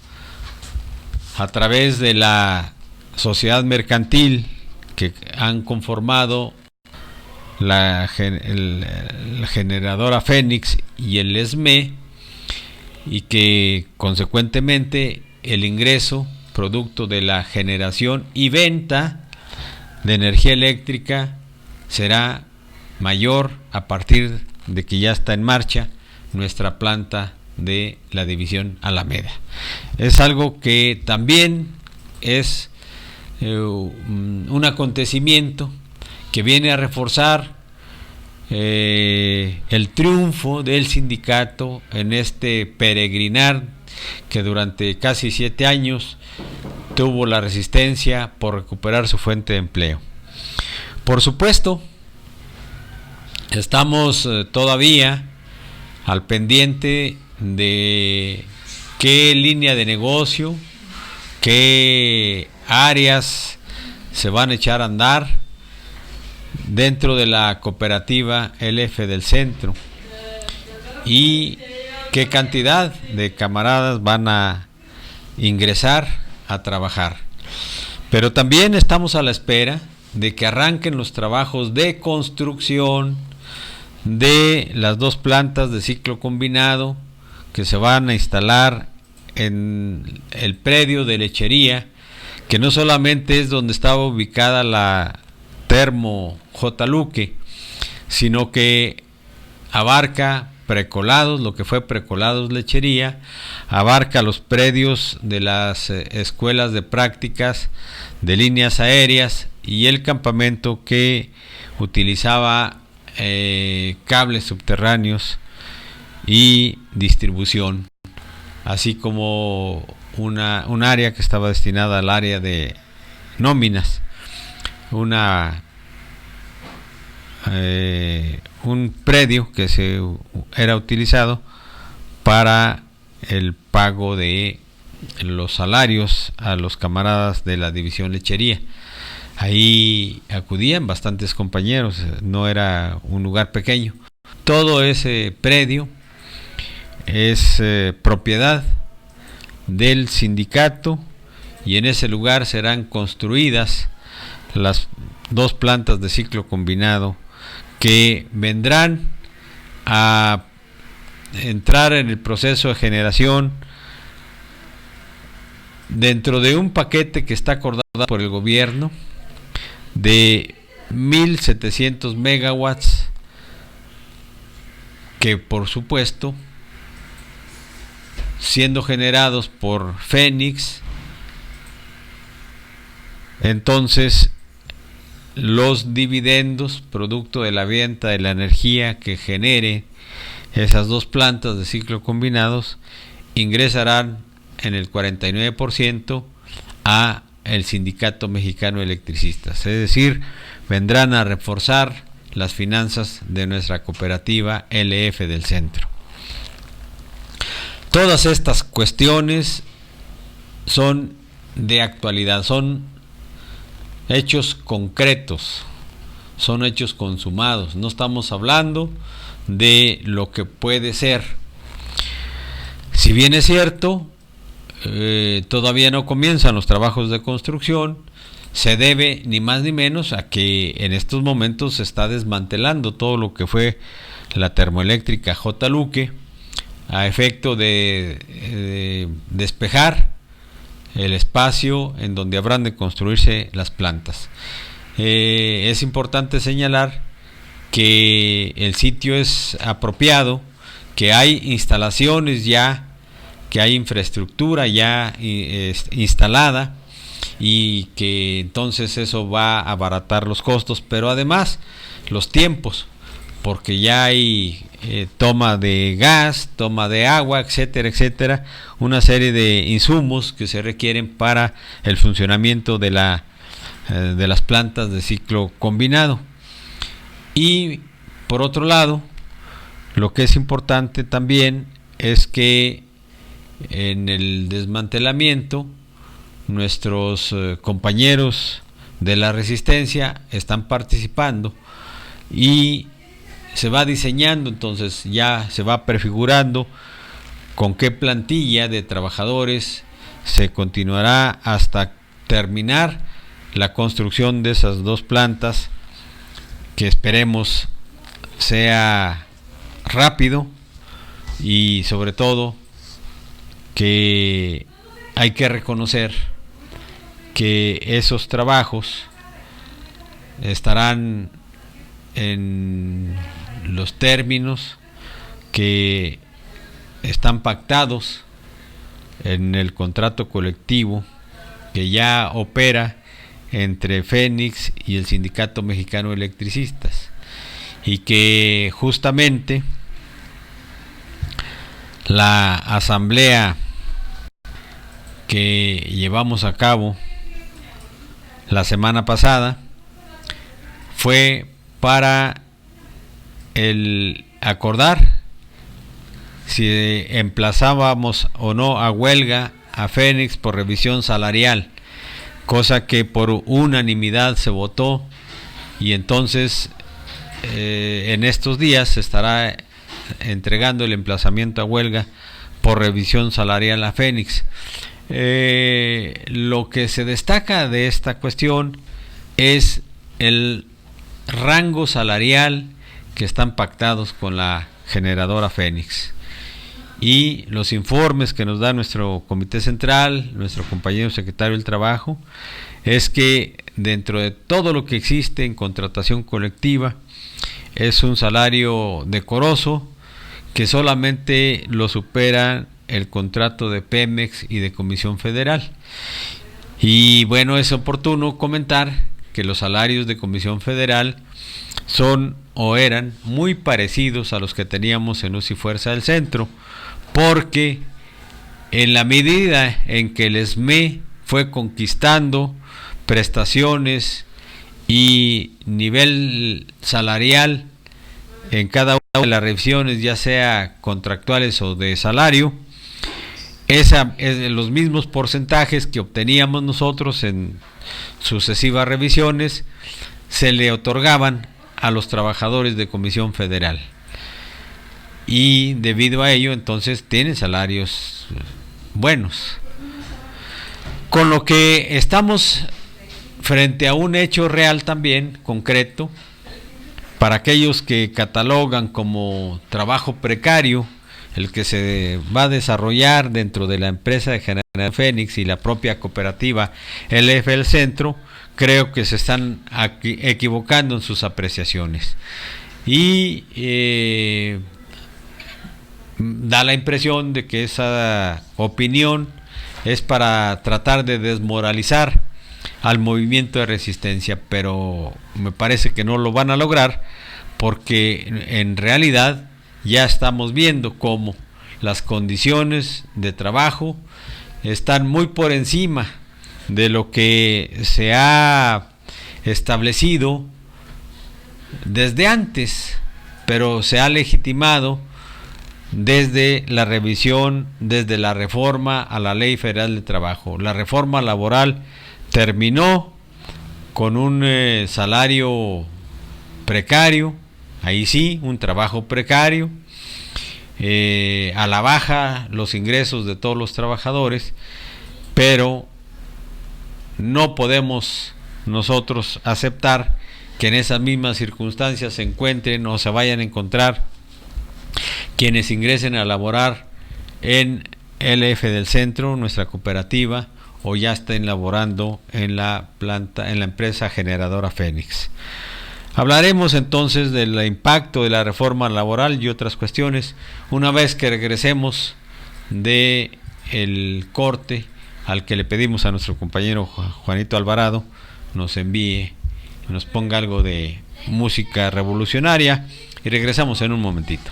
a través de la sociedad mercantil que han conformado la generadora Fénix y el ESME, y que consecuentemente el ingreso producto de la generación y venta de energía eléctrica será mayor a partir de que ya está en marcha nuestra planta de la división Alameda. Es algo que también es un acontecimiento que viene a reforzar el triunfo del sindicato en este peregrinar que durante casi 7 años tuvo la resistencia por recuperar su fuente de empleo. Por supuesto, estamos todavía al pendiente de qué línea de negocio, qué áreas se van a echar a andar dentro de la cooperativa LF del Centro y qué cantidad de camaradas van a ingresar a trabajar. Pero también estamos a la espera de que arranquen los trabajos de construcción de las 2 plantas de ciclo combinado que se van a instalar en el predio de lechería, que no solamente es donde estaba ubicada la Termo J. Luque, sino que abarca Precolados, lo que fue Precolados Lechería, abarca los predios de las escuelas de prácticas de líneas aéreas y el campamento que utilizaba cables subterráneos y distribución, así como un área que estaba destinada al área de nóminas, un predio que era utilizado para el pago de los salarios a los camaradas de la división lechería. Ahí acudían bastantes compañeros, no era un lugar pequeño. Todo ese predio es propiedad del sindicato, y en ese lugar serán construidas las 2 plantas de ciclo combinado que vendrán a entrar en el proceso de generación dentro de un paquete que está acordado por el gobierno de 1.700 megawatts, que por supuesto, siendo generados por Fénix, entonces los dividendos producto de la venta de la energía que genere esas 2 plantas de ciclo combinados ingresarán en el 49% a el Sindicato Mexicano de Electricistas, es decir, vendrán a reforzar las finanzas de nuestra cooperativa LF del Centro. Todas estas cuestiones son de actualidad, son hechos concretos, son hechos consumados. No estamos hablando de lo que puede ser. Si bien es cierto, todavía no comienzan los trabajos de construcción, se debe ni más ni menos a que en estos momentos se está desmantelando todo lo que fue la termoeléctrica J. Luque, a efecto de despejar el espacio en donde habrán de construirse las plantas. Es importante señalar que el sitio es apropiado, que hay instalaciones ya, que hay infraestructura ya instalada, y que entonces eso va a abaratar los costos, pero además los tiempos, porque ya hay toma de gas, toma de agua, etcétera, etcétera, una serie de insumos que se requieren para el funcionamiento de las plantas de ciclo combinado. Y por otro lado, lo que es importante también es que en el desmantelamiento nuestros compañeros de la resistencia están participando, y se va diseñando, entonces ya se va prefigurando con qué plantilla de trabajadores se continuará hasta terminar la construcción de esas 2 plantas, que esperemos sea rápido, y sobre todo que hay que reconocer que esos trabajos estarán en los términos que están pactados en el contrato colectivo que ya opera entre Fénix y el Sindicato Mexicano de Electricistas, y que justamente la asamblea que llevamos a cabo la semana pasada fue para el acordar si emplazábamos o no a huelga a Fénix por revisión salarial, cosa que por unanimidad se votó, y entonces en estos días se estará entregando el emplazamiento a huelga por revisión salarial a Fénix. Lo que se destaca de esta cuestión es el rango salarial que están pactados con la generadora Fénix, y los informes que nos da nuestro comité central, nuestro compañero secretario del Trabajo, es que dentro de todo lo que existe en contratación colectiva es un salario decoroso, que solamente lo supera el contrato de Pemex y de Comisión Federal. Y bueno, es oportuno comentar que los salarios de Comisión Federal son o eran muy parecidos a los que teníamos en Luz y Fuerza del Centro, porque en la medida en que el ESME fue conquistando prestaciones y nivel salarial en cada una de las revisiones, ya sea contractuales o de salario, los mismos porcentajes que obteníamos nosotros en sucesivas revisiones se le otorgaban a los trabajadores de Comisión Federal, y debido a ello entonces tienen salarios buenos, con lo que estamos frente a un hecho real también, concreto, para aquellos que catalogan como trabajo precario el que se va a desarrollar dentro de la empresa de General Fénix y la propia cooperativa LF del Centro. Creo que se están equivocando en sus apreciaciones, y da la impresión de que esa opinión es para tratar de desmoralizar al movimiento de resistencia, pero me parece que no lo van a lograr, porque en realidad ya estamos viendo cómo las condiciones de trabajo están muy por encima de lo que se ha establecido desde antes, pero se ha legitimado desde la revisión, desde la reforma a la Ley Federal de Trabajo. La reforma laboral terminó con un salario precario, ahí sí, un trabajo precario, a la baja los ingresos de todos los trabajadores, pero no podemos nosotros aceptar que en esas mismas circunstancias se encuentren o se vayan a encontrar quienes ingresen a laborar en LF del Centro, nuestra cooperativa, o ya estén laborando en la planta, en la empresa generadora Fénix. Hablaremos entonces del impacto de la reforma laboral y otras cuestiones una vez que regresemos de el corte al que le pedimos a nuestro compañero Juanito Alvarado nos envíe, nos ponga algo de música revolucionaria, y regresamos en un momentito.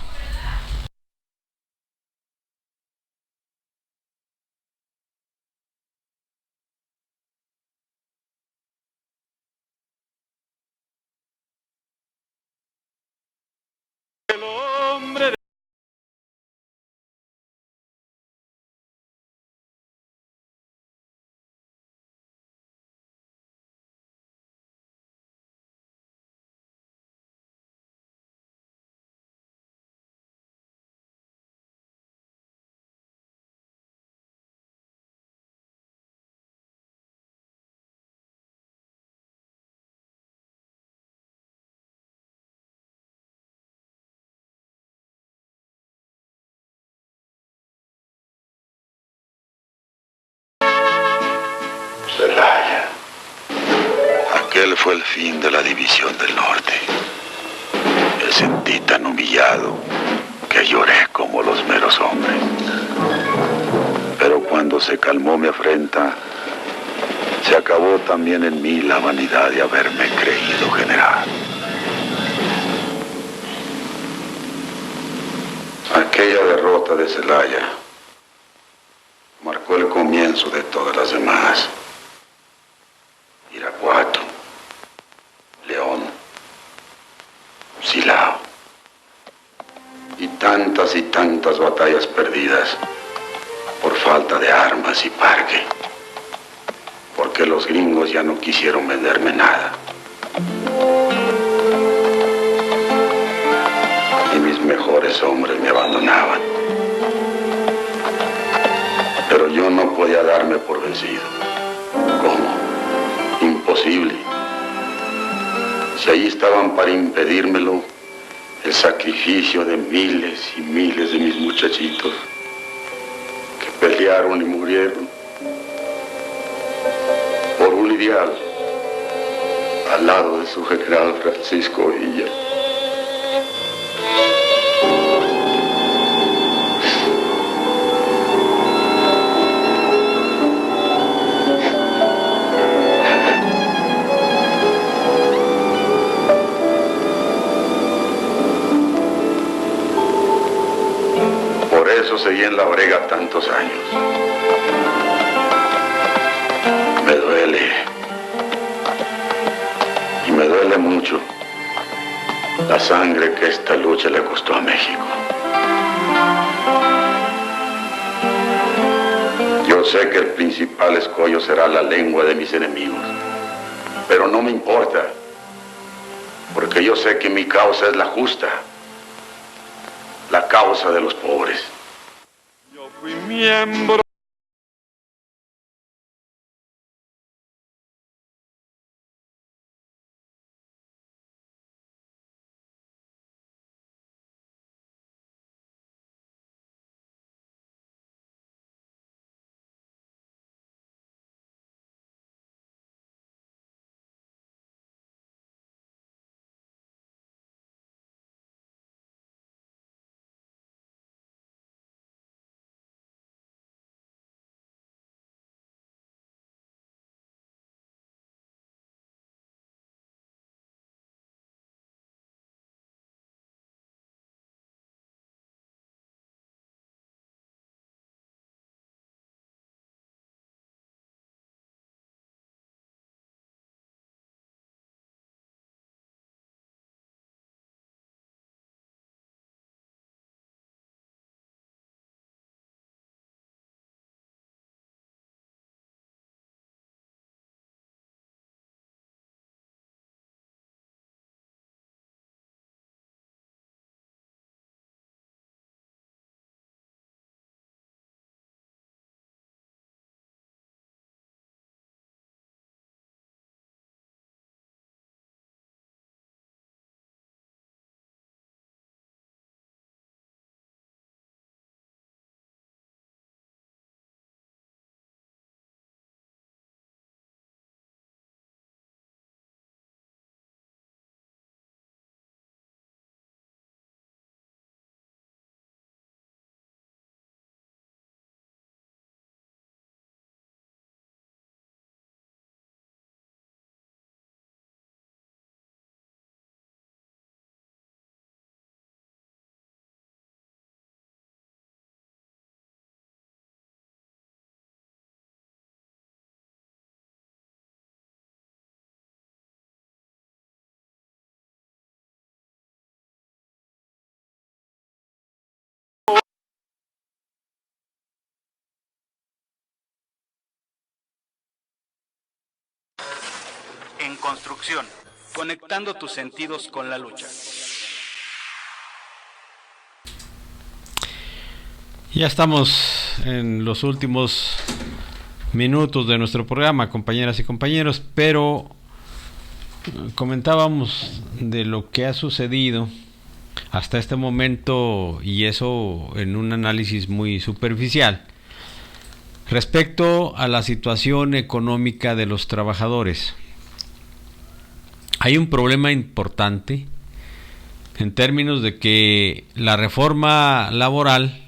Celaya. Aquel fue el fin de la división del norte. Me sentí tan humillado que lloré como los meros hombres. Pero cuando se calmó mi afrenta, se acabó también en mí la vanidad de haberme creído general. Aquella derrota de Celaya marcó el comienzo de todas las demás. Irapuato, León, Silao y tantas batallas perdidas por falta de armas y parque, porque los gringos ya no quisieron venderme nada. Y mis mejores hombres me abandonaban. Pero yo no podía darme por vencido. ¿Cómo? Imposible. Si ahí estaban para impedírmelo, el sacrificio de miles y miles de mis muchachitos que pelearon y murieron por un ideal al lado de su general Francisco Villa. eso seguí en la brega tantos años. Me duele. Y me duele mucho la sangre que esta lucha le costó a México. Yo sé que el principal escollo será la lengua de mis enemigos, pero no me importa, porque yo sé que mi causa es la justa, la causa de los pobres. Yo fui miembro. En construcción, conectando tus sentidos con la lucha. Ya estamos en los últimos minutos de nuestro programa, compañeras y compañeros, pero comentábamos de lo que ha sucedido hasta este momento, y eso en un análisis muy superficial, respecto a la situación económica de los trabajadores. Hay un problema importante en términos de que la reforma laboral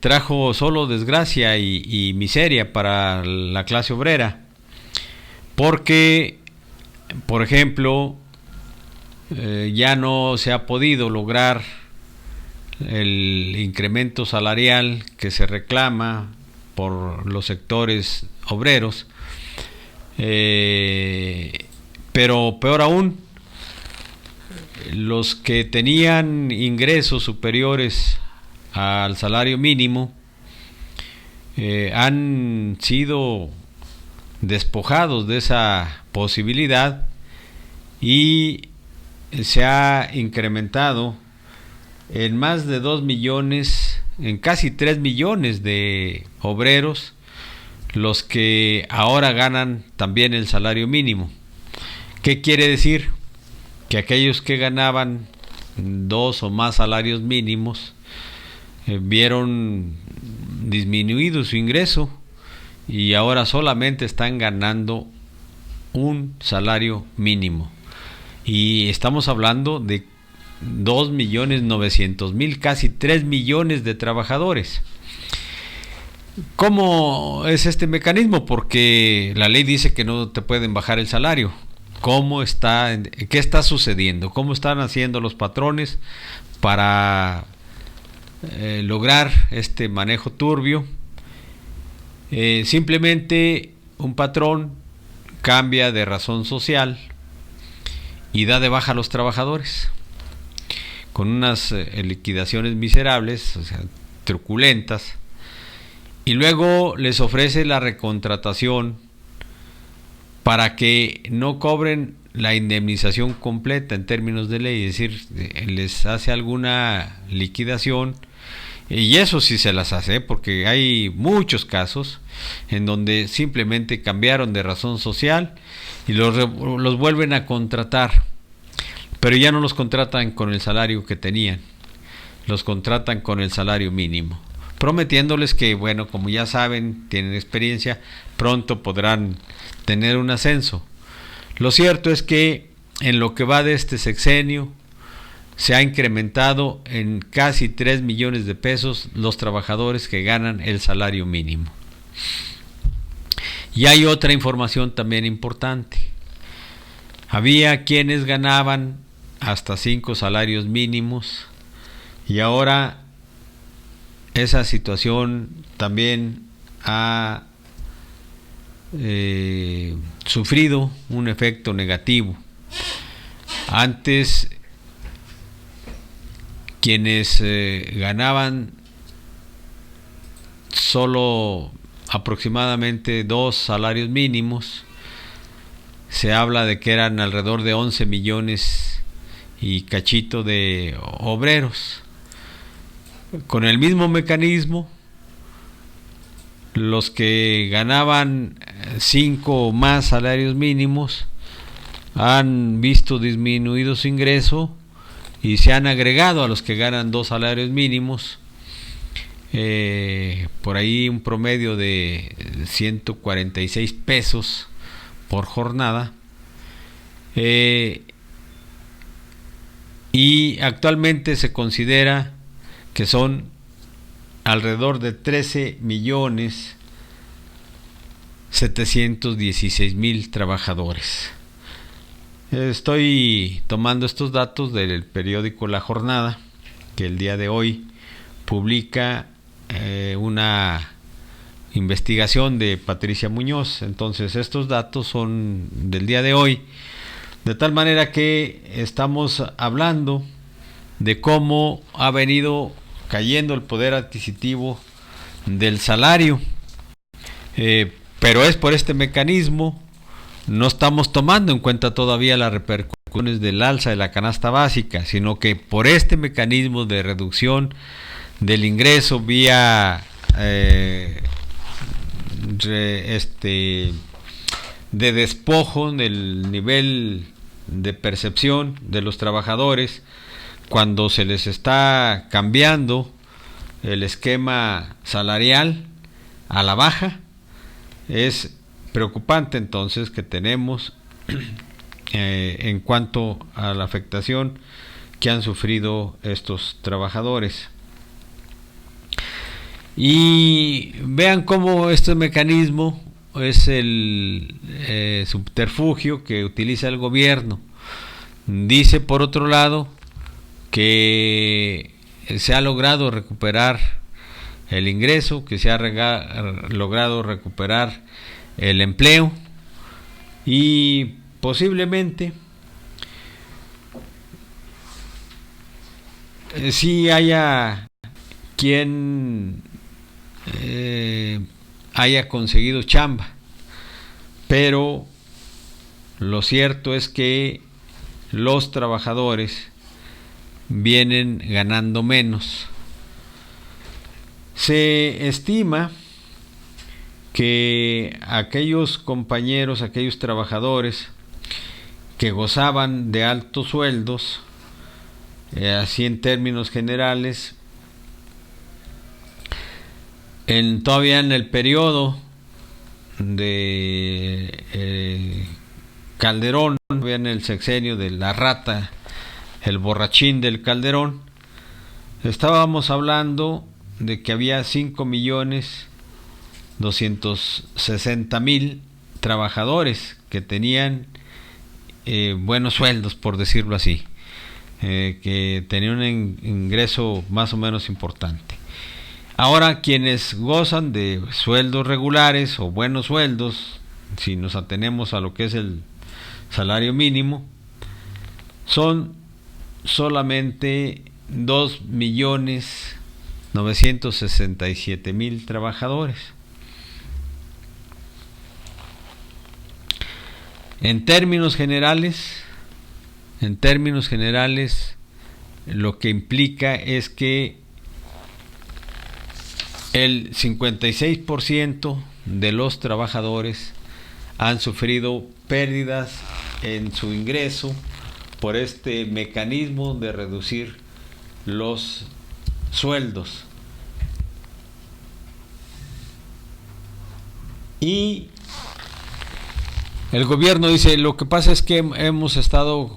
trajo solo desgracia y miseria para la clase obrera, porque, por ejemplo, ya no se ha podido lograr el incremento salarial que se reclama por los sectores obreros, pero peor aún, los que tenían ingresos superiores al salario mínimo han sido despojados de esa posibilidad, y se ha incrementado en más de 2 millones, en casi 3 millones de obreros los que ahora ganan también el salario mínimo. ¿Qué quiere decir? Que aquellos que ganaban 2 o más salarios mínimos vieron disminuido su ingreso y ahora solamente están ganando un salario mínimo. Y estamos hablando de 2.900.000, casi 3 millones de trabajadores. ¿Cómo es este mecanismo? Porque la ley dice que no te pueden bajar el salario. ¿Qué está sucediendo? ¿Cómo están haciendo los patrones para lograr este manejo turbio. Simplemente un patrón cambia de razón social y da de baja a los trabajadores con unas liquidaciones miserables, o sea, truculentas, y luego les ofrece la recontratación para que no cobren la indemnización completa en términos de ley, es decir, les hace alguna liquidación, y eso sí se las hace, porque hay muchos casos en donde simplemente cambiaron de razón social y los vuelven a contratar, pero ya no los contratan con el salario que tenían, los contratan con el salario mínimo, prometiéndoles que, bueno, como ya saben, tienen experiencia, pronto podrán tener un ascenso. Lo cierto es que en lo que va de este sexenio se ha incrementado en casi 3 millones de pesos los trabajadores que ganan el salario mínimo. Y hay otra información también importante. Había quienes ganaban hasta 5 salarios mínimos y ahora esa situación también ha sufrido un efecto negativo. Antes, quienes ganaban solo aproximadamente 2 salarios mínimos, se habla de que eran alrededor de 11 millones y cachito de obreros. Con el mismo mecanismo, los que ganaban 5 o más salarios mínimos han visto disminuido su ingreso y se han agregado a los que ganan 2 salarios mínimos, por ahí un promedio de 146 pesos por jornada, y actualmente se considera que son alrededor de 13.716.000 trabajadores. Estoy tomando estos datos del periódico La Jornada, que el día de hoy publica una investigación de Patricia Muñoz. Entonces estos datos son del día de hoy, de tal manera que estamos hablando de cómo ha venido cayendo el poder adquisitivo del salario, pero es por este mecanismo. No estamos tomando en cuenta todavía las repercusiones del alza de la canasta básica, sino que por este mecanismo de reducción del ingreso vía de despojo del nivel de percepción de los trabajadores, cuando se les está cambiando el esquema salarial a la baja, es preocupante entonces que tenemos en cuanto a la afectación que han sufrido estos trabajadores. Y vean cómo este mecanismo es el subterfugio que utiliza el gobierno. Dice, por otro lado, que se ha logrado recuperar el ingreso, que se ha logrado recuperar el empleo, y posiblemente sí haya quien haya conseguido chamba, pero lo cierto es que los trabajadores vienen ganando menos. Se estima que aquellos compañeros, aquellos trabajadores que gozaban de altos sueldos, así en términos generales, todavía en el periodo de Calderón, todavía en el sexenio de la rata, el borrachín del Calderón, estábamos hablando de que había 5.260.000 trabajadores que tenían buenos sueldos, por decirlo así. que tenían un ingreso más o menos importante. Ahora, quienes gozan de sueldos regulares o buenos sueldos, si nos atenemos a lo que es el salario mínimo, son solamente 2.967.000 trabajadores. En términos generales, lo que implica es que el 56% de los trabajadores han sufrido pérdidas en su ingreso por este mecanismo de reducir los sueldos. Y el gobierno dice, lo que pasa es que hemos estado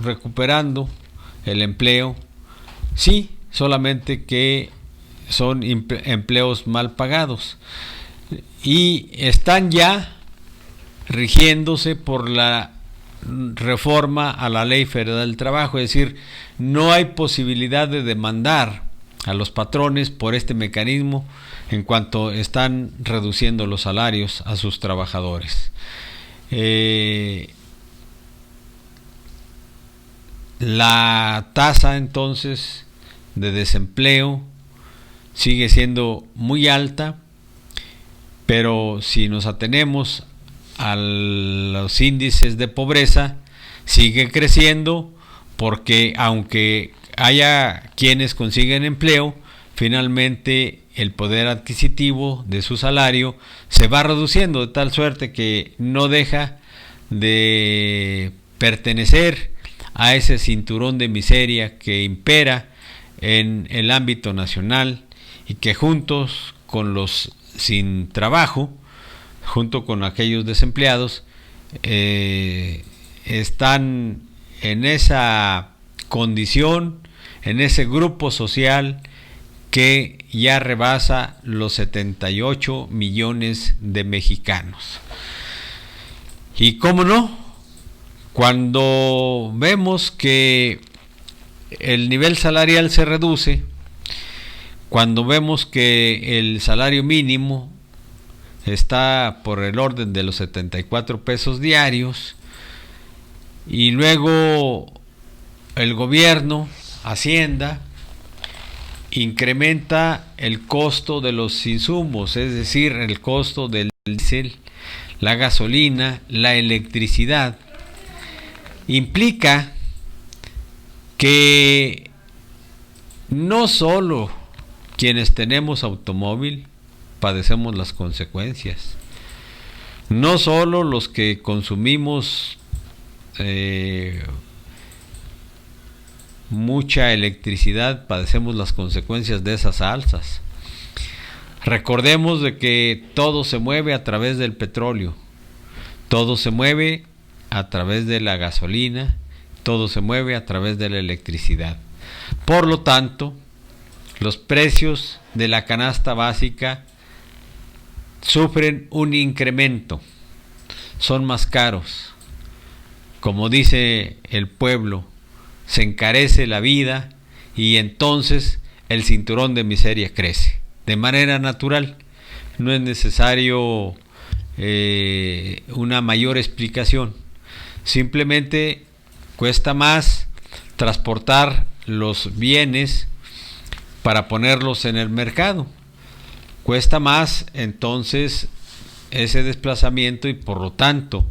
recuperando el empleo. Sí, solamente que son empleos mal pagados y están ya rigiéndose por la reforma a la Ley Federal del Trabajo, es decir, no hay posibilidad de demandar a los patrones por este mecanismo en cuanto están reduciendo los salarios a sus trabajadores. La tasa entonces de desempleo sigue siendo muy alta, pero si nos atenemos a los índices de pobreza, sigue creciendo, porque aunque haya quienes consiguen empleo, finalmente el poder adquisitivo de su salario se va reduciendo de tal suerte que no deja de pertenecer a ese cinturón de miseria que impera en el ámbito nacional y que juntos con los sin trabajo, junto con aquellos desempleados, están en esa condición, en ese grupo social que ya rebasa los 78 millones de mexicanos. Y cómo no, cuando vemos que el nivel salarial se reduce, cuando vemos que el salario mínimo está por el orden de los 74 pesos diarios, y luego el gobierno, Hacienda, incrementa el costo de los insumos, es decir, el costo del diésel, la gasolina, la electricidad, implica que no solo quienes tenemos automóvil padecemos las consecuencias, no solo los que consumimos mucha electricidad padecemos las consecuencias de esas alzas. Recordemos de que todo se mueve a través del petróleo, todo se mueve a través de la gasolina, todo se mueve a través de la electricidad. Por lo tanto, los precios de la canasta básica sufren un incremento, son más caros. Como dice el pueblo, se encarece la vida y entonces el cinturón de miseria crece de manera natural. No es necesario una mayor explicación, simplemente cuesta más transportar los bienes para ponerlos en el mercado, cuesta más entonces ese desplazamiento, y por lo tanto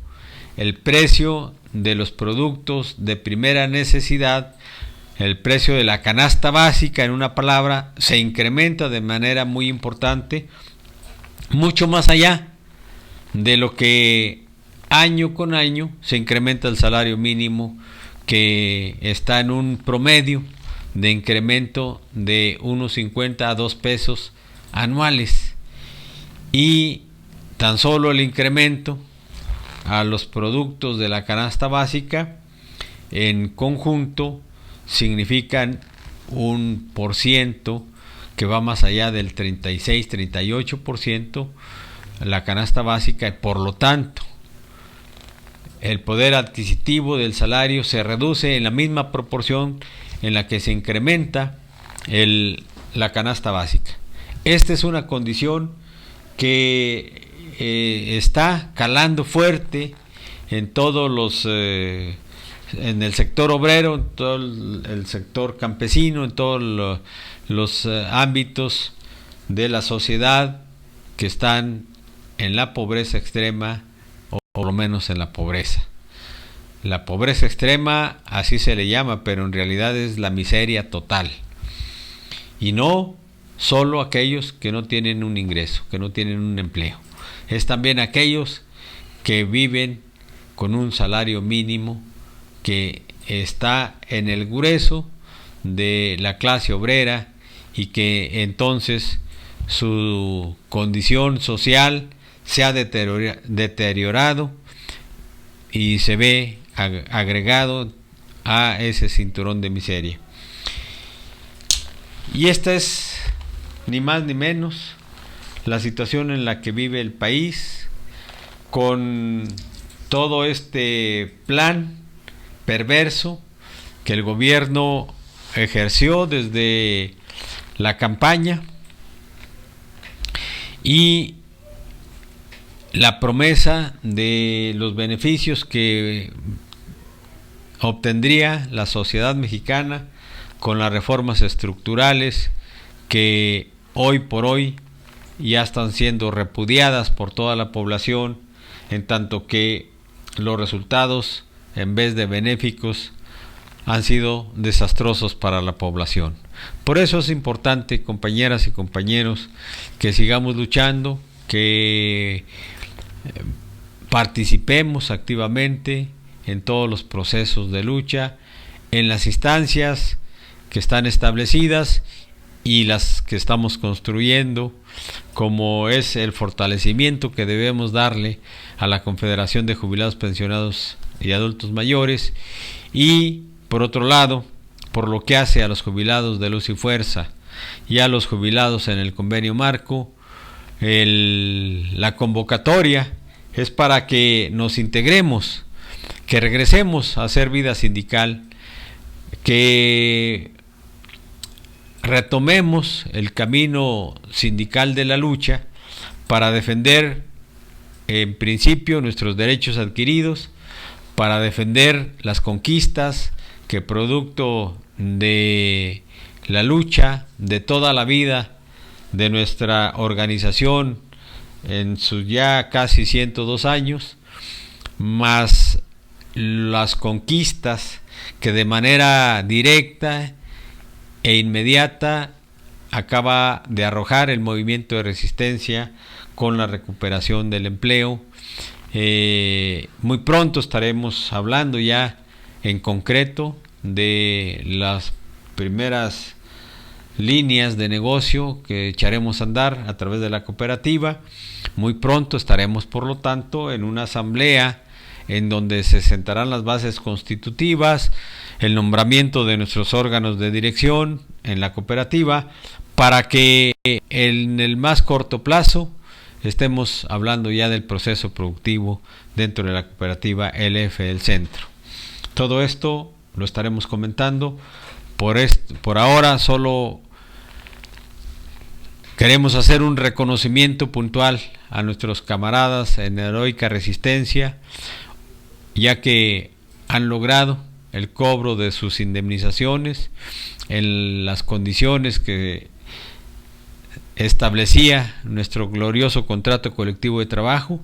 el precio de los productos de primera necesidad, el precio de la canasta básica, en una palabra, se incrementa de manera muy importante, mucho más allá de lo que año con año se incrementa el salario mínimo, que está en un promedio de incremento de unos 50 a 2 pesos anuales, y tan solo el incremento a los productos de la canasta básica en conjunto significan un % que va más allá del 36-38% la canasta básica. Por lo tanto, el poder adquisitivo del salario se reduce en la misma proporción en la que se incrementa la canasta básica. Esta es una condición que está calando fuerte en todos en el sector obrero, en todo el sector campesino, en todos los ámbitos de la sociedad que están en la pobreza extrema, o por lo menos en la pobreza. La pobreza extrema, así se le llama, pero en realidad es la miseria total. Y no solo aquellos que no tienen un ingreso, que no tienen un empleo. Es también aquellos que viven con un salario mínimo que está en el grueso de la clase obrera y que entonces su condición social se ha deteriorado y se ve agregado a ese cinturón de miseria. Y esta es ni más ni menos la situación en la que vive el país, con todo este plan perverso que el gobierno ejerció desde la campaña, y la promesa de los beneficios que obtendría la sociedad mexicana con las reformas estructurales que hoy por hoy ya están siendo repudiadas por toda la población, en tanto que los resultados, en vez de benéficos, han sido desastrosos para la población. Por eso es importante, compañeras y compañeros, que sigamos luchando, que participemos activamente en todos los procesos de lucha, en las instancias que están establecidas y las que estamos construyendo, como es el fortalecimiento que debemos darle a la Confederación de Jubilados, Pensionados y Adultos Mayores, y por otro lado, por lo que hace a los jubilados de Luz y Fuerza y a los jubilados en el convenio marco, la convocatoria es para que nos integremos, que regresemos a hacer vida sindical, que retomemos el camino sindical de la lucha para defender en principio nuestros derechos adquiridos, para defender las conquistas que producto de la lucha de toda la vida de nuestra organización en sus ya casi 102 años, más las conquistas que de manera directa e inmediata acaba de arrojar el movimiento de resistencia con la recuperación del empleo. Muy pronto estaremos hablando ya en concreto de las primeras líneas de negocio que echaremos a andar a través de la cooperativa. Muy pronto estaremos, por lo tanto, en una asamblea en donde se sentarán las bases constitutivas, el nombramiento de nuestros órganos de dirección en la cooperativa, para que en el más corto plazo estemos hablando ya del proceso productivo dentro de la cooperativa LF del Centro. Todo esto lo estaremos comentando. Por ahora solo queremos hacer un reconocimiento puntual a nuestros camaradas en heroica resistencia, ya que han logrado el cobro de sus indemnizaciones en las condiciones que establecía nuestro glorioso contrato colectivo de trabajo,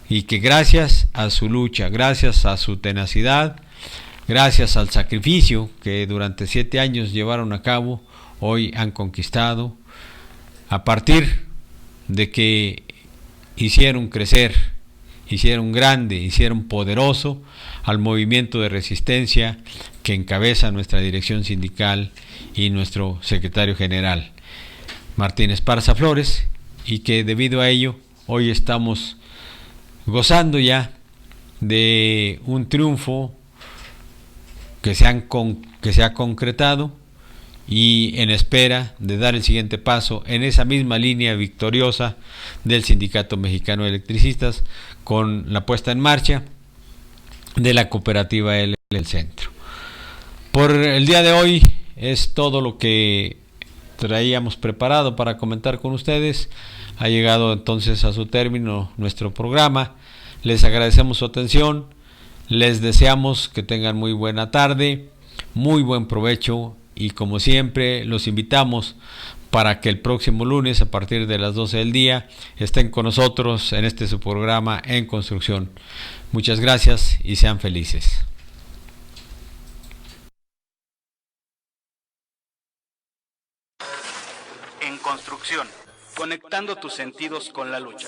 y que gracias a su lucha, gracias a su tenacidad, gracias al sacrificio que durante 7 años llevaron a cabo, hoy han conquistado, a partir de que hicieron crecer, hicieron grande, hicieron poderoso al movimiento de resistencia que encabeza nuestra dirección sindical y nuestro secretario general, Martín Esparza Flores, y que debido a ello hoy estamos gozando ya de un triunfo que se ha concretado, y en espera de dar el siguiente paso en esa misma línea victoriosa del Sindicato Mexicano de Electricistas, con la puesta en marcha de la cooperativa El Centro. Por el día de hoy es todo lo que traíamos preparado para comentar con ustedes. Ha llegado entonces a su término nuestro programa. Les agradecemos su atención. Les deseamos que tengan muy buena tarde, muy buen provecho, y como siempre los invitamos para que el próximo lunes a partir de las 12 del día estén con nosotros en su programa En Construcción. Muchas gracias y sean felices. En Construcción, conectando tus sentidos con la lucha.